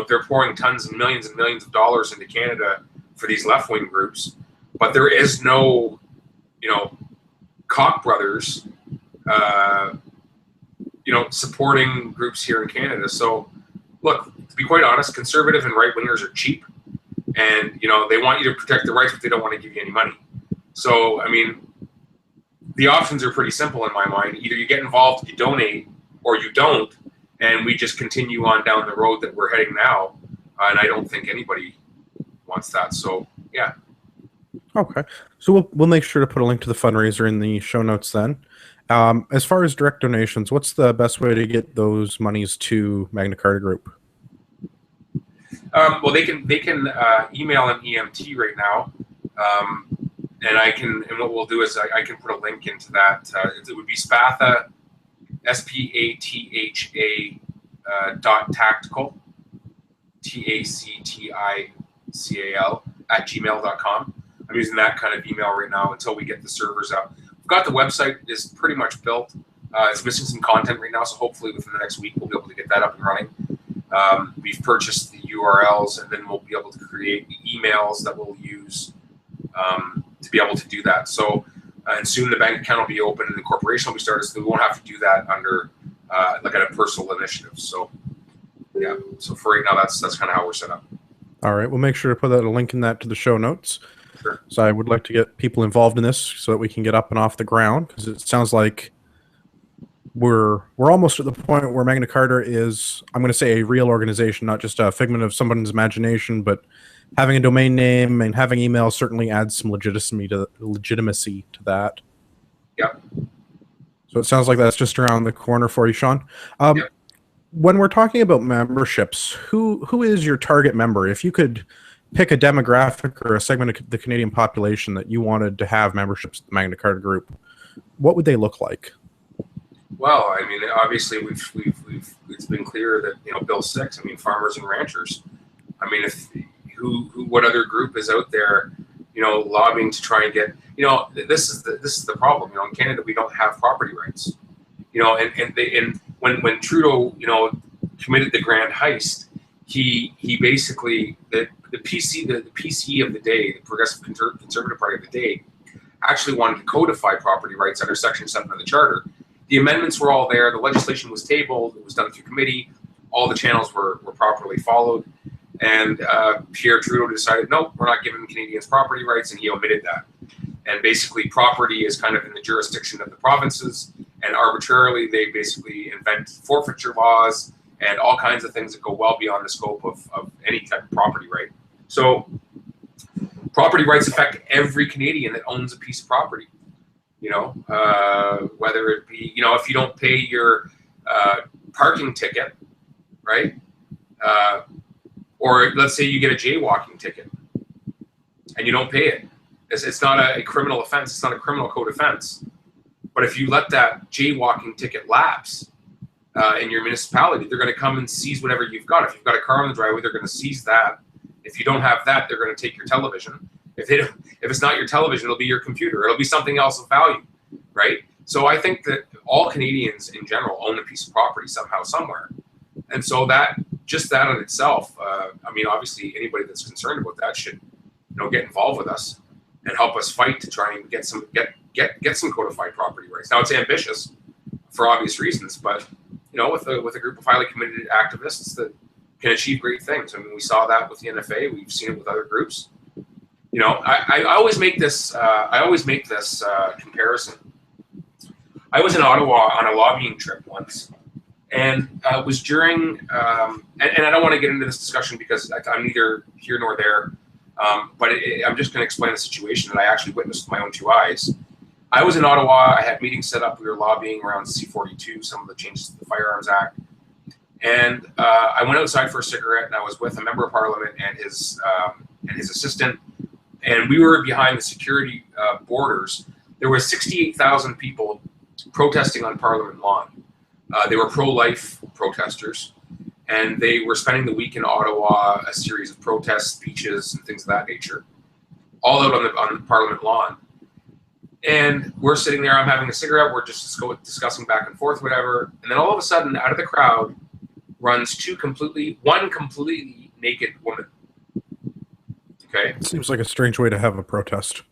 they're pouring tons and millions of dollars into Canada for these left-wing groups, but there is no Koch brothers supporting groups here in Canada. So look, to be quite honest, conservative and right-wingers are cheap, and they want you to protect their rights, but they don't want to give you any money. So I mean, the options are pretty simple in my mind. Either you get involved, you donate, or you don't, and we just continue on down the road that we're heading now. And I don't think anybody wants that. So yeah. Okay, so we'll make sure to put a link to the fundraiser in the show notes then. As far as direct donations, what's the best way to get those monies to Magna Carta Group? Well, they can email an EMT right now, and what we'll do is I can put a link into that. It would be Spatha, SPATHA .tactical, TACTICAL @gmail.com. I'm using that kind of email right now until we get the servers up. We've got the website is pretty much built. It's missing some content right now, so hopefully within the next week we'll be able to get that up and running. We've purchased the URLs, and then we'll be able to create the emails that we'll use to be able to do that. So, and soon the bank account will be open and the corporation will be started, so we won't have to do that under like a personal initiative. So, yeah. So for right now, that's kind of how we're set up. All right, we'll make sure to put a link in that to the show notes. Sure. So I would like to get people involved in this so that we can get up and off the ground, because it sounds like we're almost at the point where Magna Carta is, I'm going to say, a real organization, not just a figment of someone's imagination, but having a domain name and having email certainly adds some legitimacy to that. Yep. So it sounds like that's just around the corner for you, Shawn. Yep. When we're talking about memberships, who is your target member? If you could pick a demographic or a segment of the Canadian population that you wanted to have memberships at the Magna Carta Group, what would they look like? Well, I mean, obviously it's been clear that Bill 6. I mean, farmers and ranchers. I mean, what other group is out there, lobbying to try and get, this is the problem. In Canada we don't have property rights. And when Trudeau committed the grand heist, he basically the PC of the day, the Progressive Conservative Party of the day, actually wanted to codify property rights under Section 7 of the Charter. The amendments were all there. The legislation was tabled. It was done through committee. All the channels were properly followed. And Pierre Trudeau decided, nope, we're not giving Canadians property rights, and he omitted that. And basically, property is kind of in the jurisdiction of the provinces, and arbitrarily they basically invent forfeiture laws and all kinds of things that go well beyond the scope of any type of property right. So property rights affect every Canadian that owns a piece of property. Whether it be, if you don't pay your parking ticket, right? Or let's say you get a jaywalking ticket and you don't pay it. It's not a criminal offense. It's not a criminal code offense. But if you let that jaywalking ticket lapse in your municipality, they're going to come and seize whatever you've got. If you've got a car on the driveway, they're going to seize that. If you don't have that, they're going to take your television. If it's not your television, it'll be your computer. It'll be something else of value, right? So I think that all Canadians in general own a piece of property somehow, somewhere. And so that in itself, I mean, obviously anybody that's concerned about that should, get involved with us and help us fight to try and get some codified property rights. Now it's ambitious for obvious reasons, but with a group of highly committed activists that can achieve great things. I mean, we saw that with the NFA. We've seen it with other groups. I always make this comparison. I was in Ottawa on a lobbying trip once, and it was during and I don't want to get into this discussion because I'm neither here nor there. But I'm just going to explain the situation that I actually witnessed with my own two eyes. I was in Ottawa. I had meetings set up. We were lobbying around C-42, some of the changes to the Firearms Act. And I went outside for a cigarette, and I was with a member of Parliament and his assistant. And we were behind the security borders. There were 68,000 people protesting on Parliament lawn. They were pro-life protesters. And they were spending the week in Ottawa, a series of protest speeches and things of that nature, all out on the Parliament lawn. And we're sitting there, I'm having a cigarette, we're just discussing back and forth, whatever. And then all of a sudden, out of the crowd runs one completely naked woman. Okay? It seems like a strange way to have a protest.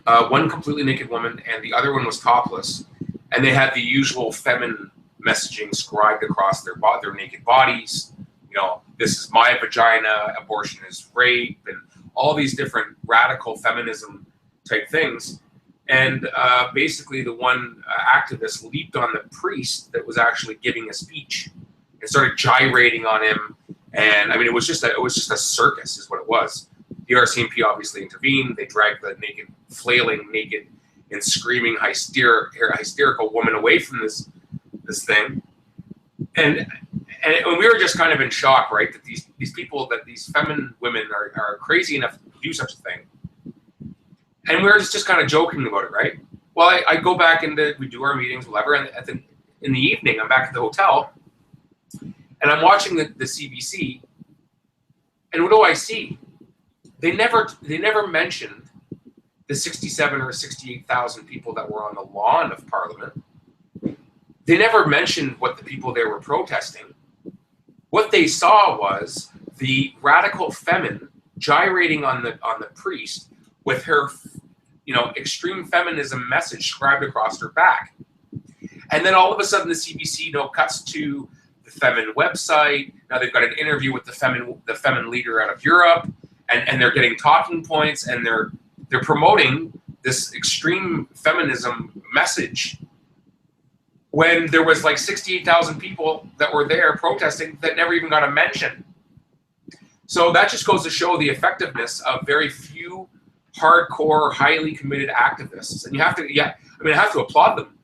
One completely naked woman, and the other one was topless. And they had the usual feminine messaging scribed across their naked bodies. This is my vagina, abortion is rape, and all these different radical feminism type things. And basically the one activist leaped on the priest that was actually giving a speech and started gyrating on him. And I mean, it was just a circus is what it was. The RCMP obviously intervened. They dragged the flailing naked and screaming hysterical woman away from this thing, and we were just kind of in shock, right? That these people, that these feminine women are crazy enough to do such a thing, and we were just kind of joking about it, right? Well, I go back we do our meetings, whatever, and in the evening, I'm back at the hotel, and I'm watching the CBC, and what do I see? They never mentioned the 67 or 68,000 people that were on the lawn of Parliament. They never mentioned what the people there were protesting. What they saw was the radical feminine gyrating on the priest with her, extreme feminism message scribed across her back. And then all of a sudden the CBC cuts to the feminine website. Now they've got an interview with the feminine leader out of Europe, and they're getting talking points, and they're promoting this extreme feminism message when there was like 68,000 people that were there protesting that never even got a mention. So that just goes to show the effectiveness of very few hardcore, highly committed activists. And I have to applaud them.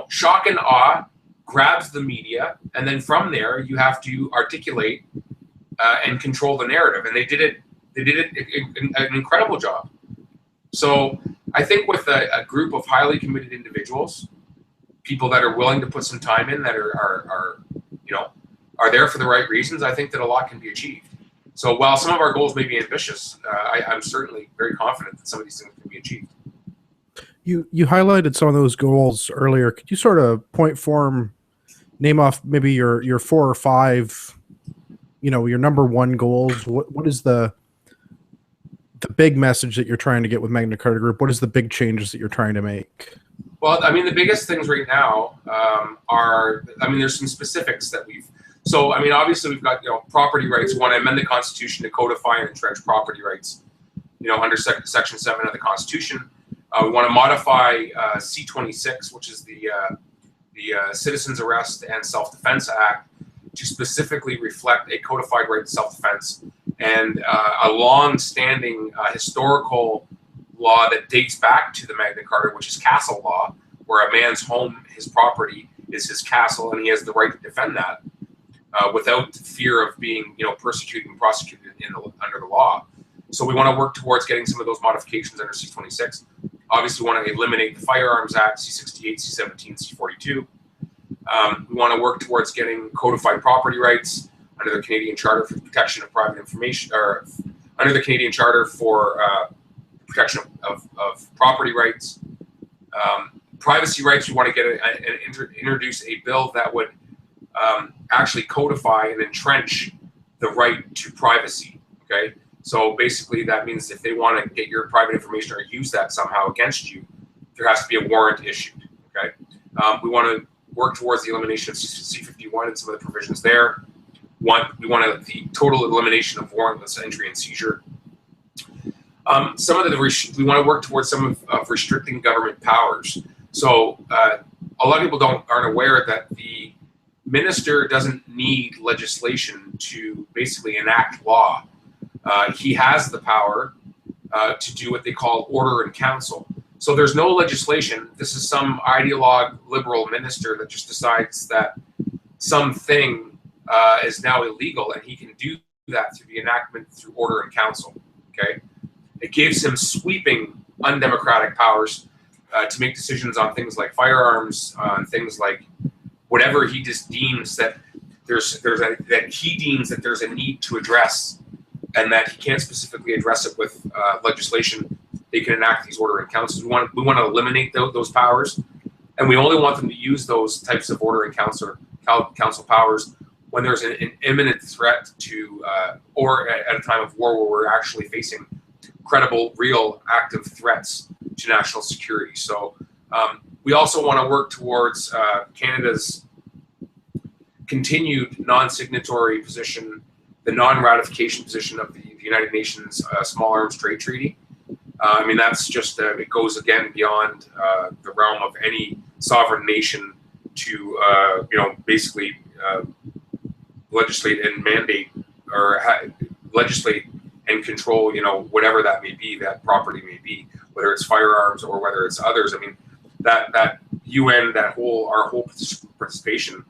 Shock and awe grabs the media, and then from there you have to articulate and control the narrative. And they did it an incredible job. So I think with a group of highly committed individuals, people that are willing to put some time in, that are there for the right reasons, I think that a lot can be achieved. So while some of our goals may be ambitious, I'm certainly very confident that some of these things can be achieved. You highlighted some of those goals earlier. Could you sort of name off maybe your 4 or 5, your number one goals? What is the big message that you're trying to get with Magna Carta Group? What is the big changes that you're trying to make? Well, I mean, the biggest things right now there's some specifics that obviously we've got, property rights. We want to amend the Constitution to codify and entrench property rights, under Section 7 of the Constitution. We want to modify C-26, which is the Citizens Arrest and Self-Defense Act, to specifically reflect a codified right to self-defense and a long-standing historical law that dates back to the Magna Carta, which is castle law, where a man's home, his property, is his castle, and he has the right to defend that. without fear of being, persecuted and prosecuted under the law. So we want to work towards getting some of those modifications under C-26. Obviously, we want to eliminate the Firearms Act, C-68, C-17, C-42. We want to work towards getting codified property rights under the Canadian Charter for the Protection of Private Information, or under the Canadian Charter for protection of property rights. Privacy rights, we want to introduce a bill that would actually codify and entrench the right to privacy. Okay, so basically that means if they want to get your private information or use that somehow against you, there has to be a warrant issued. Okay, we want to work towards the elimination of C-51 and some of the provisions there. We want the total elimination of warrantless entry and seizure. Some of we want to work towards some of restricting government powers. So a lot of people aren't aware that the minister doesn't need legislation to basically enact law. He has the power to do what they call order in council. So there's no legislation. This is some ideologue liberal minister that just decides that something is now illegal, and he can do that through the enactment through order in council. Okay, it gives him sweeping undemocratic powers to make decisions on things like firearms, on things like whatever he just deems that he deems that there's a need to address, and that he can't specifically address it with legislation. They can enact these order in councils. We want to eliminate those powers, and we only want them to use those types of order in council powers when there's an imminent threat to, or at a time of war where we're actually facing credible, real, active threats to national security. So we also want to work towards Canada's continued non-signatory position, the non-ratification position of the United Nations Small Arms Trade Treaty. I mean, that's just, it goes again beyond the realm of any sovereign nation to, basically legislate and mandate or legislate and control, whatever that may be, that property may be, whether it's firearms or whether it's others. I mean, that UN, our whole participation,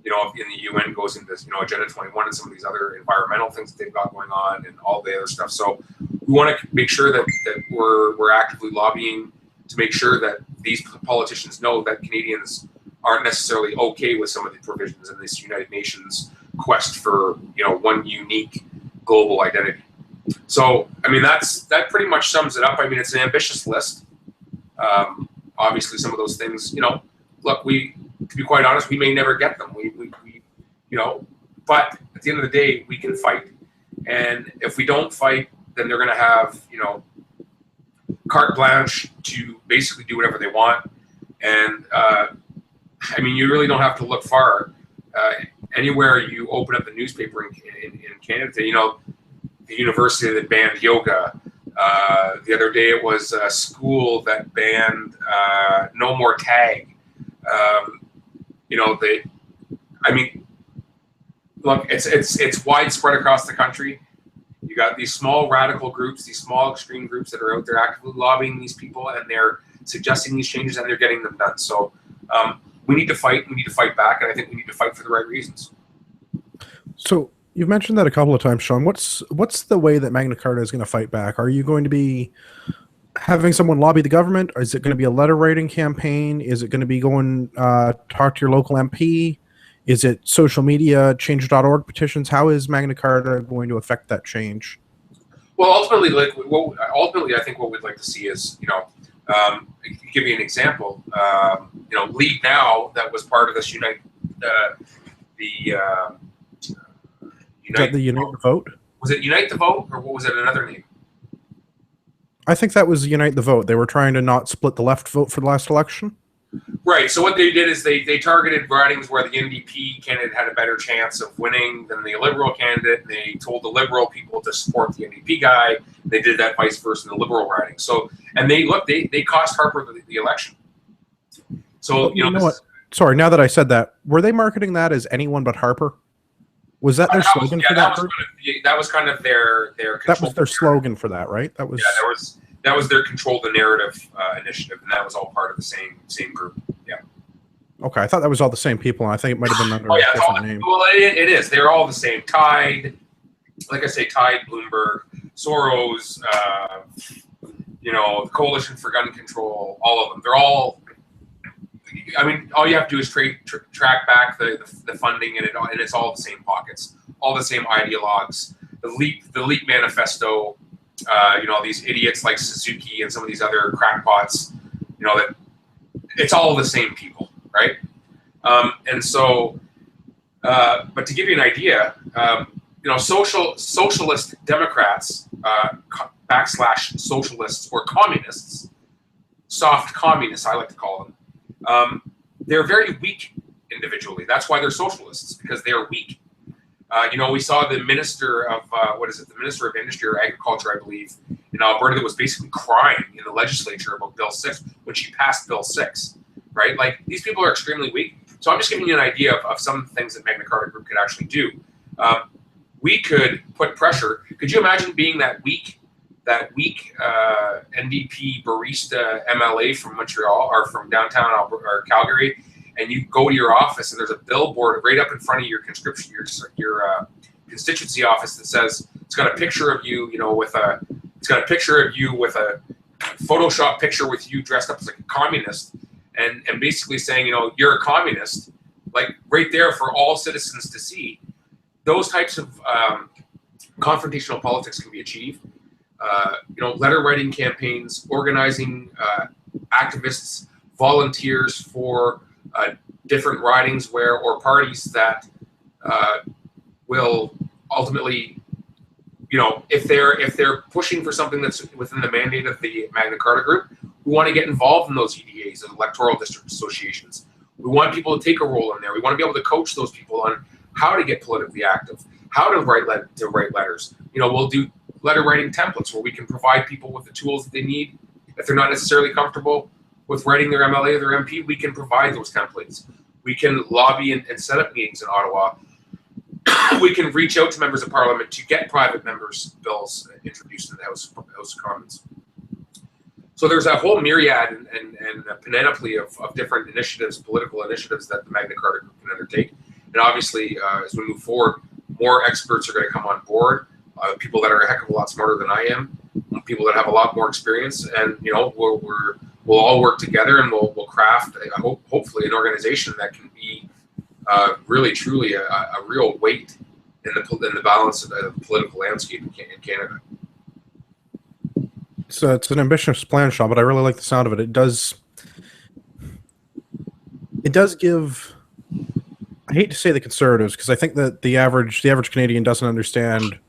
in the UN goes into this, Agenda 21 and some of these other environmental things that they've got going on and all the other stuff. So we want to make sure that we're actively lobbying to make sure that these politicians know that Canadians aren't necessarily okay with some of the provisions in this United Nations quest for, one unique global identity. So, I mean, that pretty much sums it up. I mean, it's an ambitious list. Obviously, some of those things, look, to be quite honest, we may never get them. We but at the end of the day, we can fight. And if we don't fight, then they're going to have, carte blanche to basically do whatever they want. And I mean, you really don't have to look far. Anywhere you open up the newspaper in Canada, the university that banned yoga. The other day it was a school that banned no more tag. Look, it's widespread across the country. You got these small radical groups, these small extreme groups that are out there actively lobbying these people, and they're suggesting these changes, and they're getting them done. So we need to fight. We need to fight back, and I think we need to fight for the right reasons. So you've mentioned that a couple of times, Shawn. What's the way that Magna Carta is going to fight back? Are you going to be having someone lobby the government? Or is it going to be a letter writing campaign? Is it going to be going talk to your local MP? Is it social media, change.org petitions? How is Magna Carta going to affect that change? Well, ultimately, I think what we'd like to see is, give you an example. Lead Now, that was part of this Unite the Vote? Was it Unite the Vote, or what was it, another name? I think that was Unite the Vote. They were trying to not split the left vote for the last election. Right. So what they did is they targeted ridings where the NDP candidate had a better chance of winning than the Liberal candidate. And they told the Liberal people to support the NDP guy. They did that vice versa in the Liberal riding. So, and they cost Harper the election. So, you know what? Sorry, now that I said that, were they marketing that as anyone but Harper? Was that their slogan for that group? That was kind of their that was their slogan for that, right? That was that was their control the narrative initiative, and that was all part of the same group. Yeah. Okay, I thought that was all the same people, and I think it might have been under Oh a yeah, different name. well, it is. They're all the same. Tide, like I say, Tide, Bloomberg, Soros, the Coalition for Gun Control, all of them. They're all. I mean, all you have to do is track back the funding, and it's all the same pockets, all the same ideologues. The Leap Manifesto. These idiots like Suzuki and some of these other crackpots. That it's all the same people, right? And so, but to give you an idea, socialist Democrats / socialists or communists, soft communists, I like to call them. They're very weak individually. That's why they're socialists, because they are weak. We saw the minister of the Minister of Industry or Agriculture, I believe, in Alberta, that was basically crying in the legislature about Bill 6 when she passed Bill 6, right? Like, these people are extremely weak. So I'm just giving you an idea of some things that Magna Carta Group could actually do. We could put pressure. Could you imagine being that weak NDP barista MLA from Montreal or from downtown Alberta, or Calgary, and you go to your office and there's a billboard right up in front of your constituency office that says, it's got a picture of you, with a Photoshop picture with you dressed up as like a communist, and basically saying, you're a communist, like right there for all citizens to see. Those types of confrontational politics can be achieved. Letter writing campaigns, organizing activists, volunteers for different ridings or parties that will ultimately, if they're pushing for something that's within the mandate of the Magna Carta Group, we want to get involved in those EDAs, and electoral district associations. We want people to take a role in there. We want to be able to coach those people on how to get politically active, how to write letters. We'll do letter writing templates where we can provide people with the tools that they need. If they're not necessarily comfortable with writing their MLA or their MP, we can provide those templates. We can lobby and set up meetings in Ottawa. We can reach out to members of Parliament to get private members' bills introduced in the House of Commons. So there's a whole myriad and a panoply of different initiatives, political initiatives that the Magna Carta Group can undertake. And obviously, as we move forward, more experts are going to come on board, people that are a heck of a lot smarter than I am, people that have a lot more experience, and we'll all work together, and we'll craft, hopefully, an organization that can be really, truly a real weight in the balance of the political landscape in Canada. So it's an ambitious plan, Shawn, but I really like the sound of it. It does give. I hate to say the Conservatives, because I think that the average Canadian doesn't understand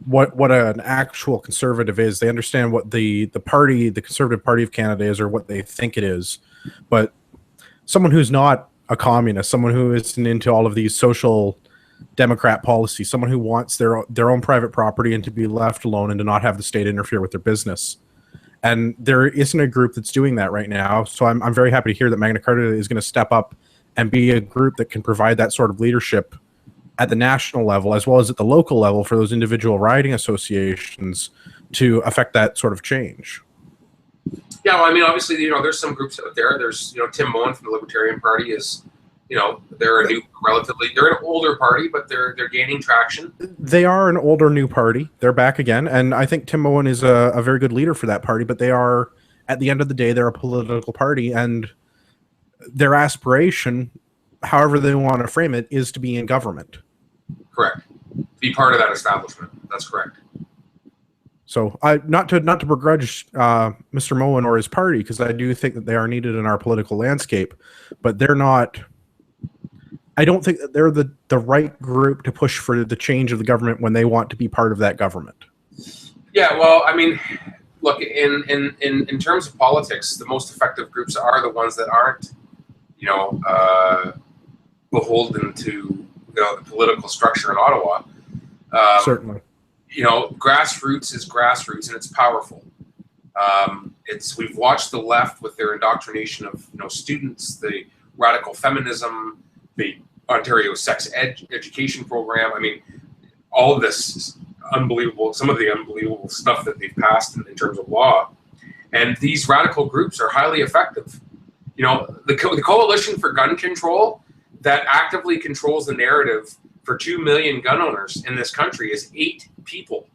what an actual Conservative is. They understand what the Conservative Party of Canada is, or what they think it is. But someone who's not a communist, someone who isn't into all of these social democrat policies, someone who wants their own private property and to be left alone and to not have the state interfere with their business. And there isn't a group that's doing that right now. So I'm very happy to hear that Magna Carta is going to step up and be a group that can provide that sort of leadership at the national level as well as at the local level for those individual riding associations to affect that sort of change. Yeah, well, I mean, obviously, there's some groups out there. There's, Tim Moen from the Libertarian Party is, they're an older party, but they're gaining traction. They are an older new party. They're back again, and I think Tim Moen is a very good leader for that party. But they are, at the end of the day, they're a political party, and their aspiration, however they want to frame it, is to be in government. Correct. Be part of that establishment. That's correct. So, not to begrudge Mr. Moen or his party, because I do think that they are needed in our political landscape, but they're not. I don't think that they're the right group to push for the change of the government when they want to be part of that government. Yeah, well, I mean, look, in terms of politics, the most effective groups are the ones that aren't, beholden to the political structure in Ottawa. Certainly. Grassroots is grassroots, and it's powerful. We've watched the left with their indoctrination of students, the radical feminism, the Ontario sex education program. I mean, all of this unbelievable, some of the unbelievable stuff that they've passed in terms of law. And these radical groups are highly effective. You know, the Coalition for Gun Control that actively controls the narrative for 2 million gun owners in this country is 8 people.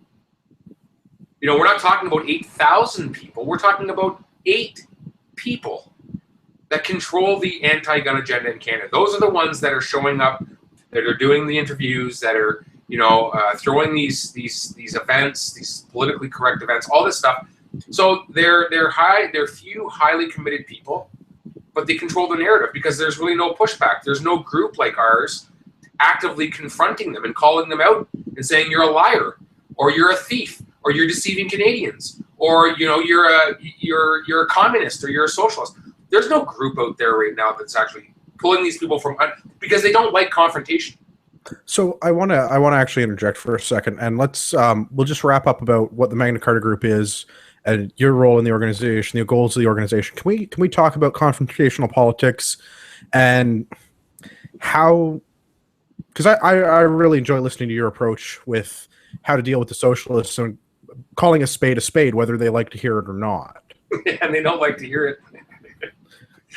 You know, we're not talking about 8,000 people. We're talking about 8 people that control the anti-gun agenda in Canada. Those are the ones that are showing up, that are doing the interviews, that are, you know, throwing these events, these politically correct events, all this stuff. So they're few highly committed people, but they control the narrative because there's really no pushback. There's no group like ours actively confronting them and calling them out and saying you're a liar, or you're a thief, or you're deceiving Canadians, or, you know, you're a communist, or you're a socialist. There's no group out there right now that's actually pulling these people from, because they don't like confrontation. So I want to actually interject for a second, and let's we'll just wrap up about what the Magna Carta Group is and your role in the organization, the goals of the organization. Can we talk about confrontational politics and how? Because I really enjoy listening to your approach with how to deal with the socialists and calling a spade, whether they like to hear it or not. And they don't like to hear it.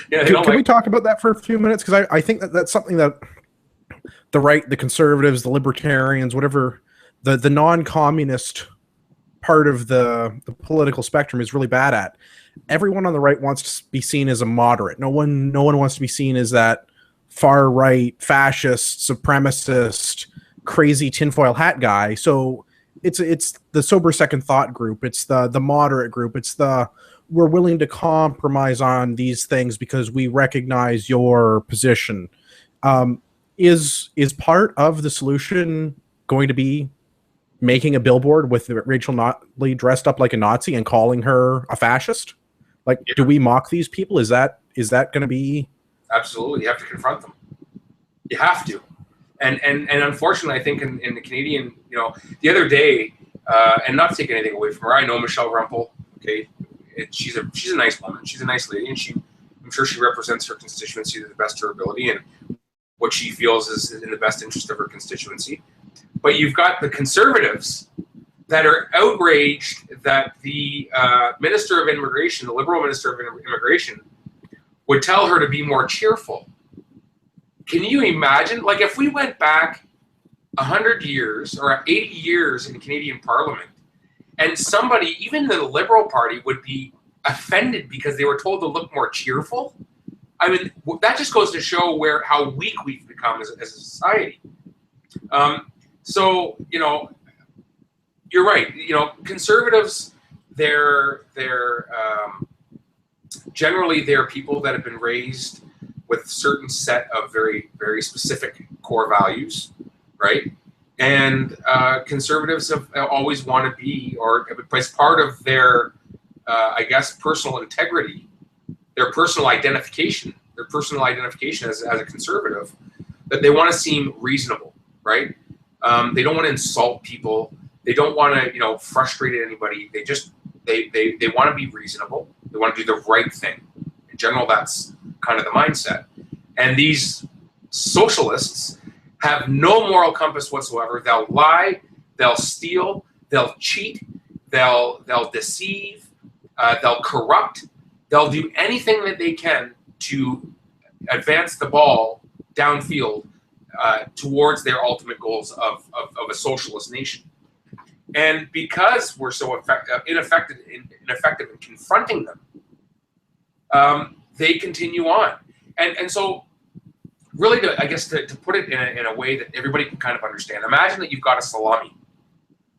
Yeah, can we talk about that for a few minutes? Because I think that's something that the right, the conservatives, the libertarians, whatever, the non-communist part of the political spectrum is really bad at. Everyone on the right wants to be seen as a moderate. No one wants to be seen as that far right, fascist, supremacist, crazy tinfoil hat guy. So it's the sober second thought group. It's the moderate group. It's we're willing to compromise on these things because we recognize your position. Is part of the solution going to be making a billboard with Rachel Notley dressed up like a Nazi and calling her a fascist? Like, yeah. Do we mock these people? Is that going to be? Absolutely. You have to confront them. You have to. And unfortunately, I think in the Canadian, you know, the other day, and not to take anything away from her, I know Michelle Rumpel. Okay, she's a nice woman. She's a nice lady, and I'm sure she represents her constituency to the best of her ability and what she feels is in the best interest of her constituency. But you've got the conservatives that are outraged that the Minister of Immigration, the Liberal Minister of Immigration, would tell her to be more cheerful. Can you imagine? Like, if we went back 100 years or 80 years in Canadian Parliament, and somebody, even the Liberal Party, would be offended because they were told to look more cheerful. I mean, that just goes to show how weak we've become as a society. So, you know, you're right. You know, conservatives, they're generally they're people that have been raised with a certain set of very, very specific core values, right? And conservatives have always want to be, or as part of their, I guess, personal integrity, their personal identification as a conservative, that they want to seem reasonable, right? They don't want to insult people. They don't want to, you know, frustrate anybody. They just they want to be reasonable. They want to do the right thing. In general, that's kind of the mindset. And these socialists have no moral compass whatsoever. They'll lie, they'll steal, they'll cheat, they'll deceive, they'll corrupt. They'll do anything that they can to advance the ball downfield towards their ultimate goals of a socialist nation. And because we're so ineffective in confronting them, they continue on. And so really, to put it in a way that everybody can kind of understand, imagine that you've got a salami,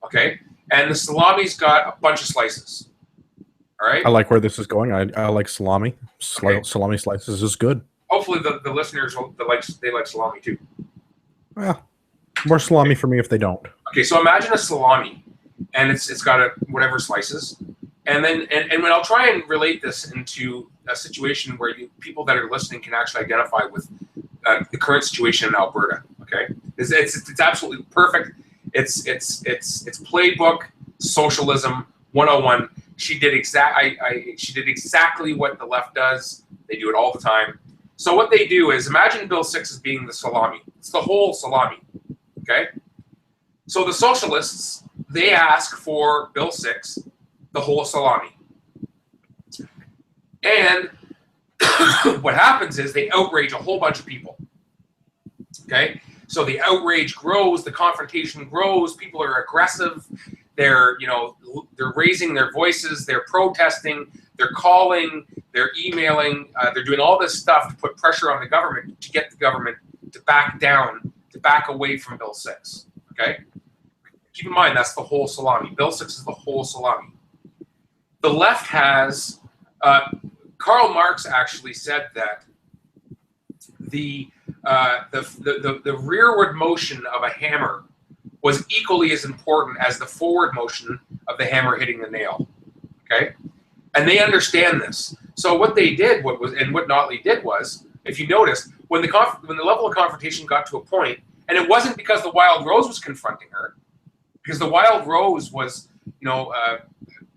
okay? And the salami's got a bunch of slices, all right? I like where this is going. I like salami. Okay. Salami slices is good. Hopefully the listeners, they like salami too. Well, more salami for me if they don't. Okay, so imagine a salami, and it's got whatever slices, and then and when I'll try and relate this into a situation where people that are listening can actually identify with the current situation in Alberta. Okay, it's absolutely perfect. It's playbook socialism 101. She did exactly what the left does. They do it all the time. So what they do is, imagine Bill 6 as being the salami. It's the whole salami, okay? So the socialists, they ask for Bill 6, the whole salami. And what happens is they outrage a whole bunch of people. Okay, so the outrage grows, the confrontation grows. People are aggressive. They're raising their voices. They're protesting. They're calling. They're emailing. They're doing all this stuff to put pressure on the government to get the government to back down, to back away from Bill 6. Okay, keep in mind that's the whole salami. Bill 6 is the whole salami. The left has. Karl Marx actually said that the rearward motion of a hammer was equally as important as the forward motion of the hammer hitting the nail. Okay, and they understand this. So what they did, what Notley did was, if you notice, when the level of confrontation got to a point, and it wasn't because the Wild Rose was confronting her, because the Wild Rose was,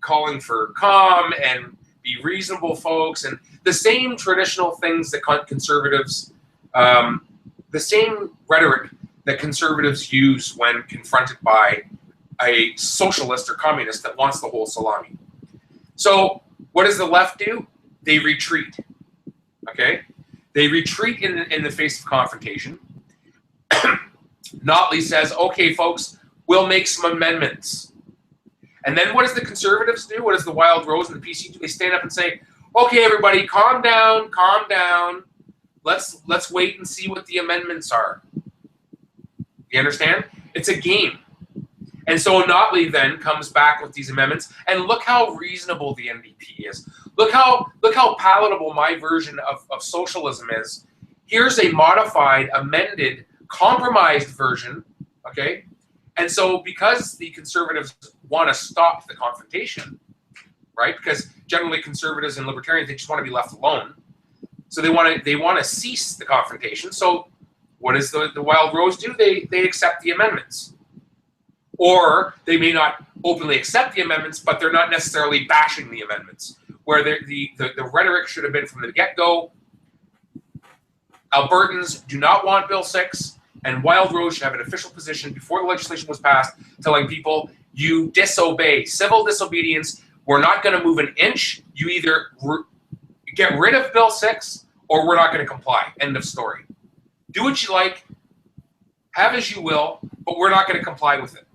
calling for calm and be reasonable, folks, and the same traditional things that conservatives, the same rhetoric that conservatives use when confronted by a socialist or communist that wants the whole salami. So what does the left do? They retreat. Okay, they retreat in the face of confrontation. Notley says, "Okay, folks, we'll make some amendments." And then what does the conservatives do? What does the Wild Rose and the PC do? They stand up and say, "Okay, everybody, calm down, calm down. Let's wait and see what the amendments are." You understand? It's a game. And so Notley then comes back with these amendments, and look how reasonable the NDP is. Look how palatable my version of socialism is. Here's a modified, amended, compromised version, okay? And so because the conservatives want to stop the confrontation, right? Because generally conservatives and libertarians, they just want to be left alone. So they want to cease the confrontation. So what does the Wild Rose do? They accept the amendments. Or they may not openly accept the amendments, but they're not necessarily bashing the amendments. Where the rhetoric should have been from the get-go, Albertans do not want Bill 6, and Wild Rose should have an official position before the legislation was passed, telling people, you disobey, civil disobedience, we're not going to move an inch, you either get rid of Bill 6, or we're not going to comply, end of story. Do what you like, have as you will, but we're not going to comply with it.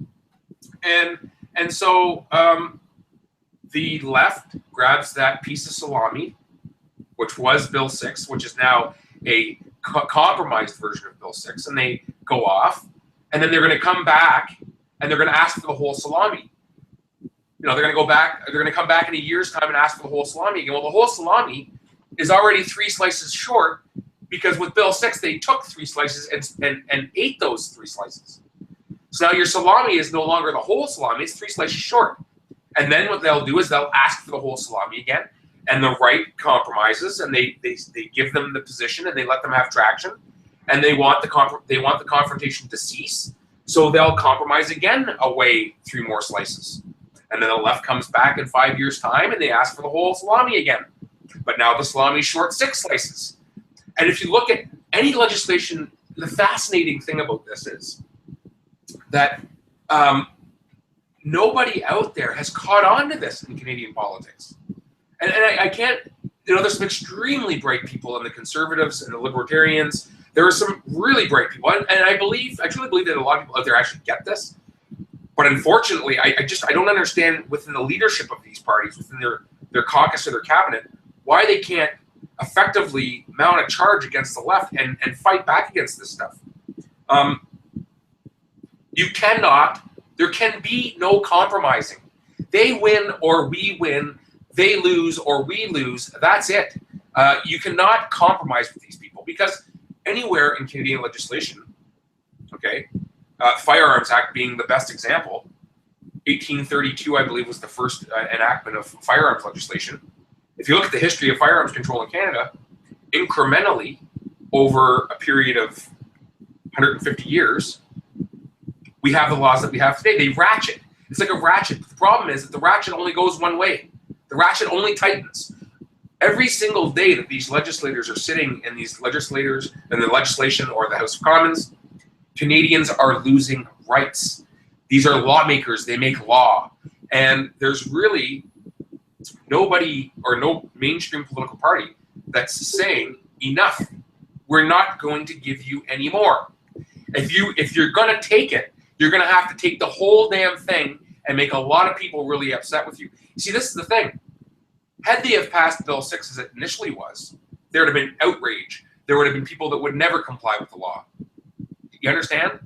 And so the left grabs that piece of salami, which was Bill 6, which is now a compromised version of Bill 6, and they go off, and then they're going to come back, and they're going to ask for the whole salami. They're going to go back, they're going to come back in a year's time and ask for the whole salami again. Well, the whole salami is already 3 slices short, because with Bill 6, they took 3 slices and ate those 3 slices. So now your salami is no longer the whole salami, it's 3 slices short. And then what they'll do is they'll ask for the whole salami again, and the right compromises, and they give them the position, and they let them have traction, and they want the confrontation to cease, so they'll compromise again away 3 more slices. And then the left comes back in 5 years' time, and they ask for the whole salami again. But now the salami is short 6 slices. And if you look at any legislation, the fascinating thing about this is that nobody out there has caught on to this in Canadian politics. And I can't, there's some extremely bright people in the conservatives and the libertarians. There are some really bright people. And I truly believe that a lot of people out there actually get this. But unfortunately, I don't understand within the leadership of these parties, within their caucus or their cabinet, why they can't effectively mount a charge against the left and fight back against this stuff. There can be no compromising. They win or we win, they lose or we lose, that's it. You cannot compromise with these people, because anywhere in Canadian legislation, okay, Firearms Act being the best example, 1832, I believe, was the first enactment of firearms legislation. If you look at the history of firearms control in Canada, incrementally over a period of 150 years, we have the laws that we have today. They ratchet. It's like a ratchet. The problem is that the ratchet only goes one way. The ratchet only tightens. Every single day that these legislators are sitting in these legislators in the legislation or the House of Commons, Canadians are losing rights. These are lawmakers. They make law. And there's really nobody or no mainstream political party that's saying enough. We're not going to give you any more. If you're going to take it, you're going to have to take the whole damn thing and make a lot of people really upset with you. See, this is the thing. Had they have passed Bill 6 as it initially was, there would have been outrage. There would have been people that would never comply with the law. You understand?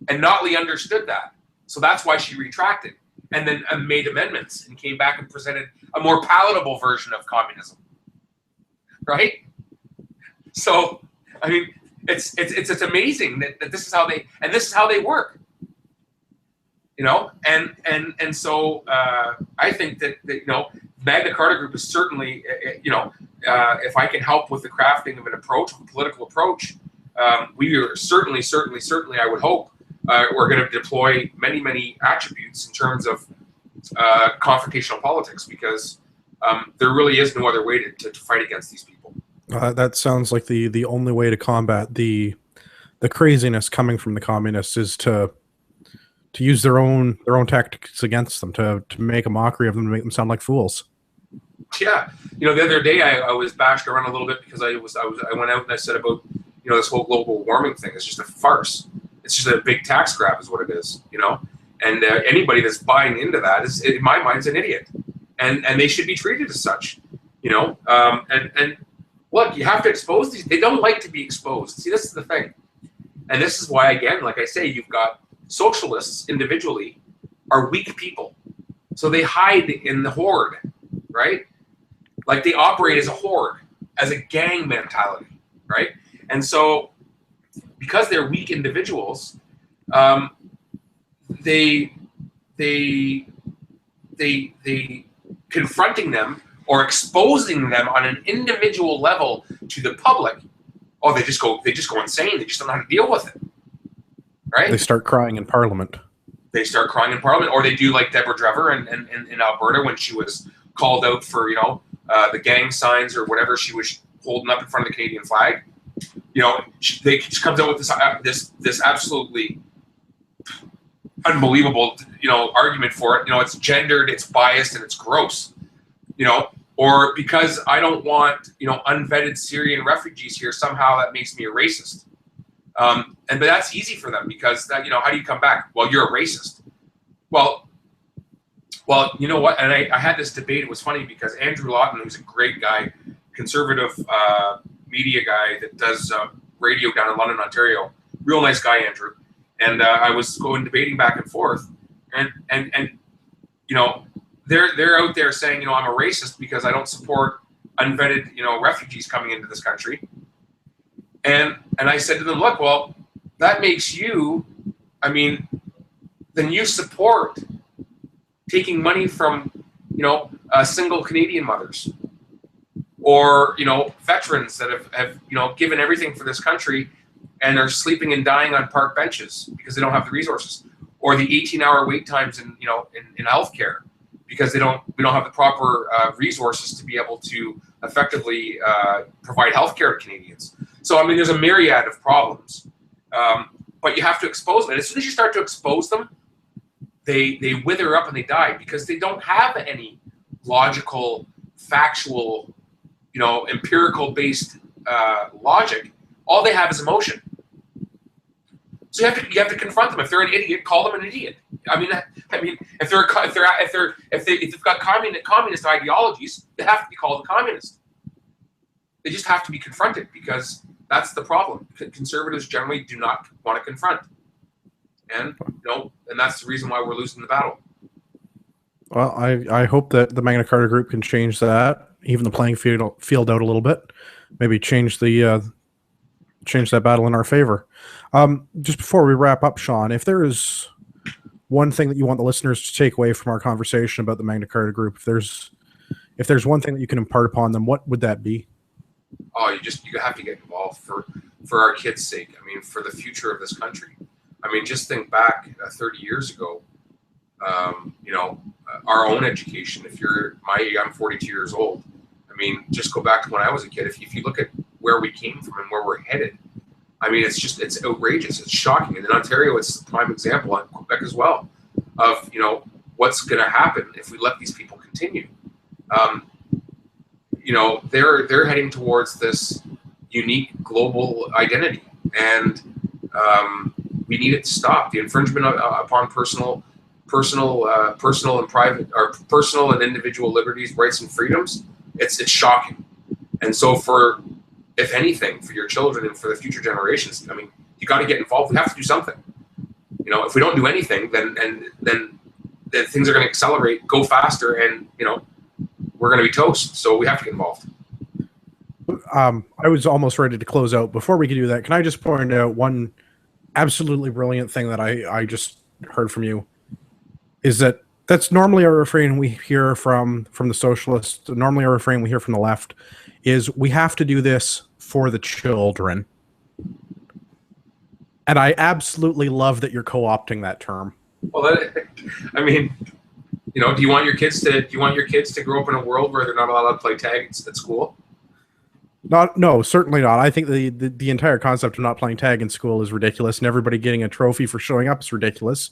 And Notley understood that. So that's why she retracted and then made amendments and came back and presented a more palatable version of communism. Right? So, I mean, it's amazing that this is how they work. You know, and so I think that Magna Carta Group is certainly, if I can help with the crafting of an approach, a political approach, we are certainly, I would hope, we're going to deploy many attributes in terms of confrontational politics, because there really is no other way to fight against these people. That sounds like the only way to combat the craziness coming from the communists is to use their own tactics against them, to make a mockery of them, to make them sound like fools. Yeah, the other day I was bashed around a little bit because I went out and I said about this whole global warming thing is just a farce. It's just a big tax grab, is what it is. And anybody that's buying into that is, in my mind, is an idiot, and they should be treated as such. And look, you have to expose these. They don't like to be exposed. See, this is the thing, and this is why, again, like I say, you've got socialists individually are weak people, so they hide in the horde, right? Like they operate as a horde, as a gang mentality, right? And so, because they're weak individuals, they confronting them or exposing them on an individual level to the public, they just go insane. They just don't know how to deal with it. Right? They start crying in Parliament. Or they do like Deborah Drever in Alberta when she was called out for the gang signs or whatever she was holding up in front of the Canadian flag. She comes out with this absolutely unbelievable argument for it. It's gendered, it's biased, and it's gross. Or because I don't want unvetted Syrian refugees here, somehow that makes me a racist. But that's easy for them because that, how do you come back? Well, you're a racist. Well, you know what? And I had this debate. It was funny because Andrew Lawton, who's a great guy, conservative media guy that does radio down in London, Ontario, real nice guy, Andrew. And I was debating back and forth, and they're out there saying I'm a racist because I don't support unvetted refugees coming into this country. And I said to them, look, well, that makes you, then you support taking money from, single Canadian mothers or, veterans that have given everything for this country and are sleeping and dying on park benches because they don't have the resources, or the 18-hour wait times in healthcare because we don't have the proper resources to be able to effectively provide healthcare to Canadians. So, there's a myriad of problems, but you have to expose them. And as soon as you start to expose them, they wither up and they die because they don't have any logical, factual, empirical-based logic. All they have is emotion. So you have to confront them. If they're an idiot, call them an idiot. If they've got communist ideologies, they have to be called a communist. They just have to be confronted because that's the problem. Conservatives generally do not want to confront, and and that's the reason why we're losing the battle. Well, I hope that the Magna Carta Group can change that, even the playing field out a little bit, maybe change that battle in our favor. Just before we wrap up, Shawn, if there is one thing that you want the listeners to take away from our conversation about the Magna Carta Group, if there's one thing that you can impart upon them, what would that be? Oh, you have to get involved for our kids' sake. For the future of this country. Just think back 30 years ago. Our own education. If you're my age, I'm 42 years old. Just go back to when I was a kid. If you look at where we came from and where we're headed, it's outrageous. It's shocking. And in Ontario, it's a prime example, and Quebec as well, of what's going to happen if we let these people continue. they're heading towards this unique global identity, and we need it to stop. The infringement upon personal and private, or personal and individual liberties, rights, and freedoms. It's shocking. And so, if anything, for your children and for the future generations, I mean, you got to get involved. We have to do something. If we don't do anything, then things are going to accelerate, go faster, and we're going to be toast. So we have to get involved. I was almost ready to close out. Before we can do that, can I just point out one absolutely brilliant thing that I just heard from you? Is that's normally a refrain we hear from the socialists. Normally a refrain we hear from the left is, we have to do this for the children. And I absolutely love that you're co-opting that term. Well, I mean, do you want your kids to grow up in a world where they're not allowed to play tag at school? No, certainly not. I think the entire concept of not playing tag in school is ridiculous, and everybody getting a trophy for showing up is ridiculous.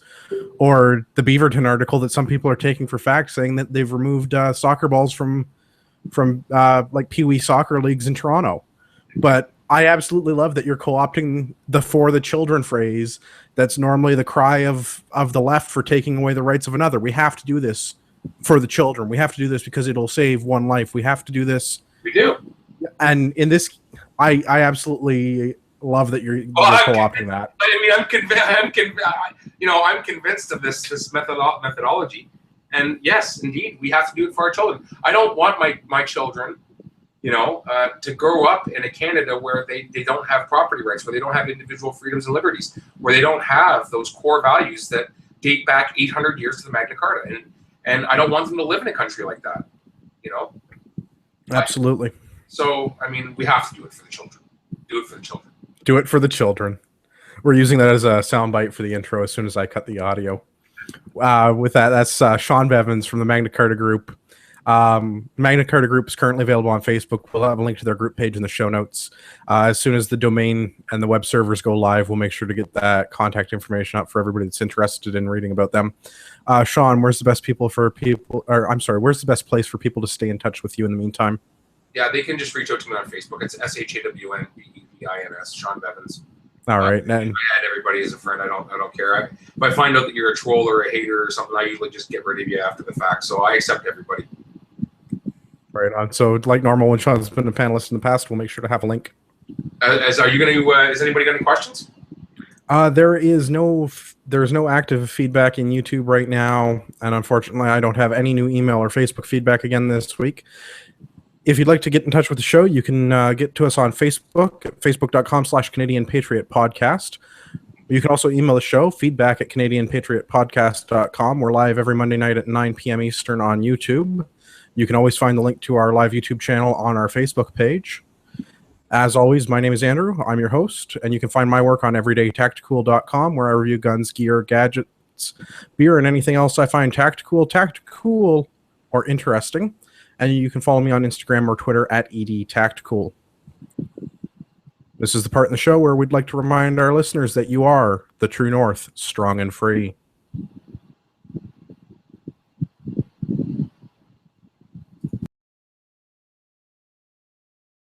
Or the Beaverton article that some people are taking for fact, saying that they've removed soccer balls from like Pee-wee soccer leagues in Toronto. But I absolutely love that you're co-opting the "for the children" phrase. That's normally the cry of the left for taking away the rights of another. We have to do this for the children. We have to do this because it'll save one life. We have to do this. We do. And in this, I absolutely love that you're co-opting that. I mean, I'm convinced of this methodology. And yes, indeed, we have to do it for our children. I don't want my children, to grow up in a Canada where they don't have property rights, where they don't have individual freedoms and liberties, where they don't have those core values that date back 800 years to the Magna Carta. And I don't want them to live in a country like that, Absolutely. So, I mean, we have to do it for the children. Do it for the children. Do it for the children. We're using that as a soundbite for the intro as soon as I cut the audio. With that, that's Shawn Bevins from the Magna Carta Group. Magna Carta Group is currently available on Facebook. We'll have a link to their group page in the show notes. As soon as the domain and the web servers go live, we'll make sure to get that contact information up for everybody that's interested in reading about them. Shawn, where's the best where's the best place for people to stay in touch with you in the meantime? Yeah, they can just reach out to me on Facebook. It's ShawnBevins, Shawn Bevins. All right. I add everybody as a friend. I don't care. If I find out that you're a troll or a hater or something, I usually just get rid of you after the fact. So I accept everybody. Right on. So, like normal, when Shawn's been a panelist in the past, we'll make sure to have a link. Is anybody got any questions? There is no active feedback in YouTube right now, and unfortunately, I don't have any new email or Facebook feedback again this week. If you'd like to get in touch with the show, you can get to us on Facebook at facebook.com/Canadian Patriot Podcast. You can also email the show, feedback at CanadianPatriotPodcast.com. We're live every Monday night at 9 p.m. Eastern on YouTube. You can always find the link to our live YouTube channel on our Facebook page. As always, my name is Andrew. I'm your host, and you can find my work on everydaytactical.com, where I review guns, gear, gadgets, beer, and anything else I find tactical, or interesting. And you can follow me on Instagram or Twitter at EDTactical. This is the part in the show where we'd like to remind our listeners that you are the true north, strong and free.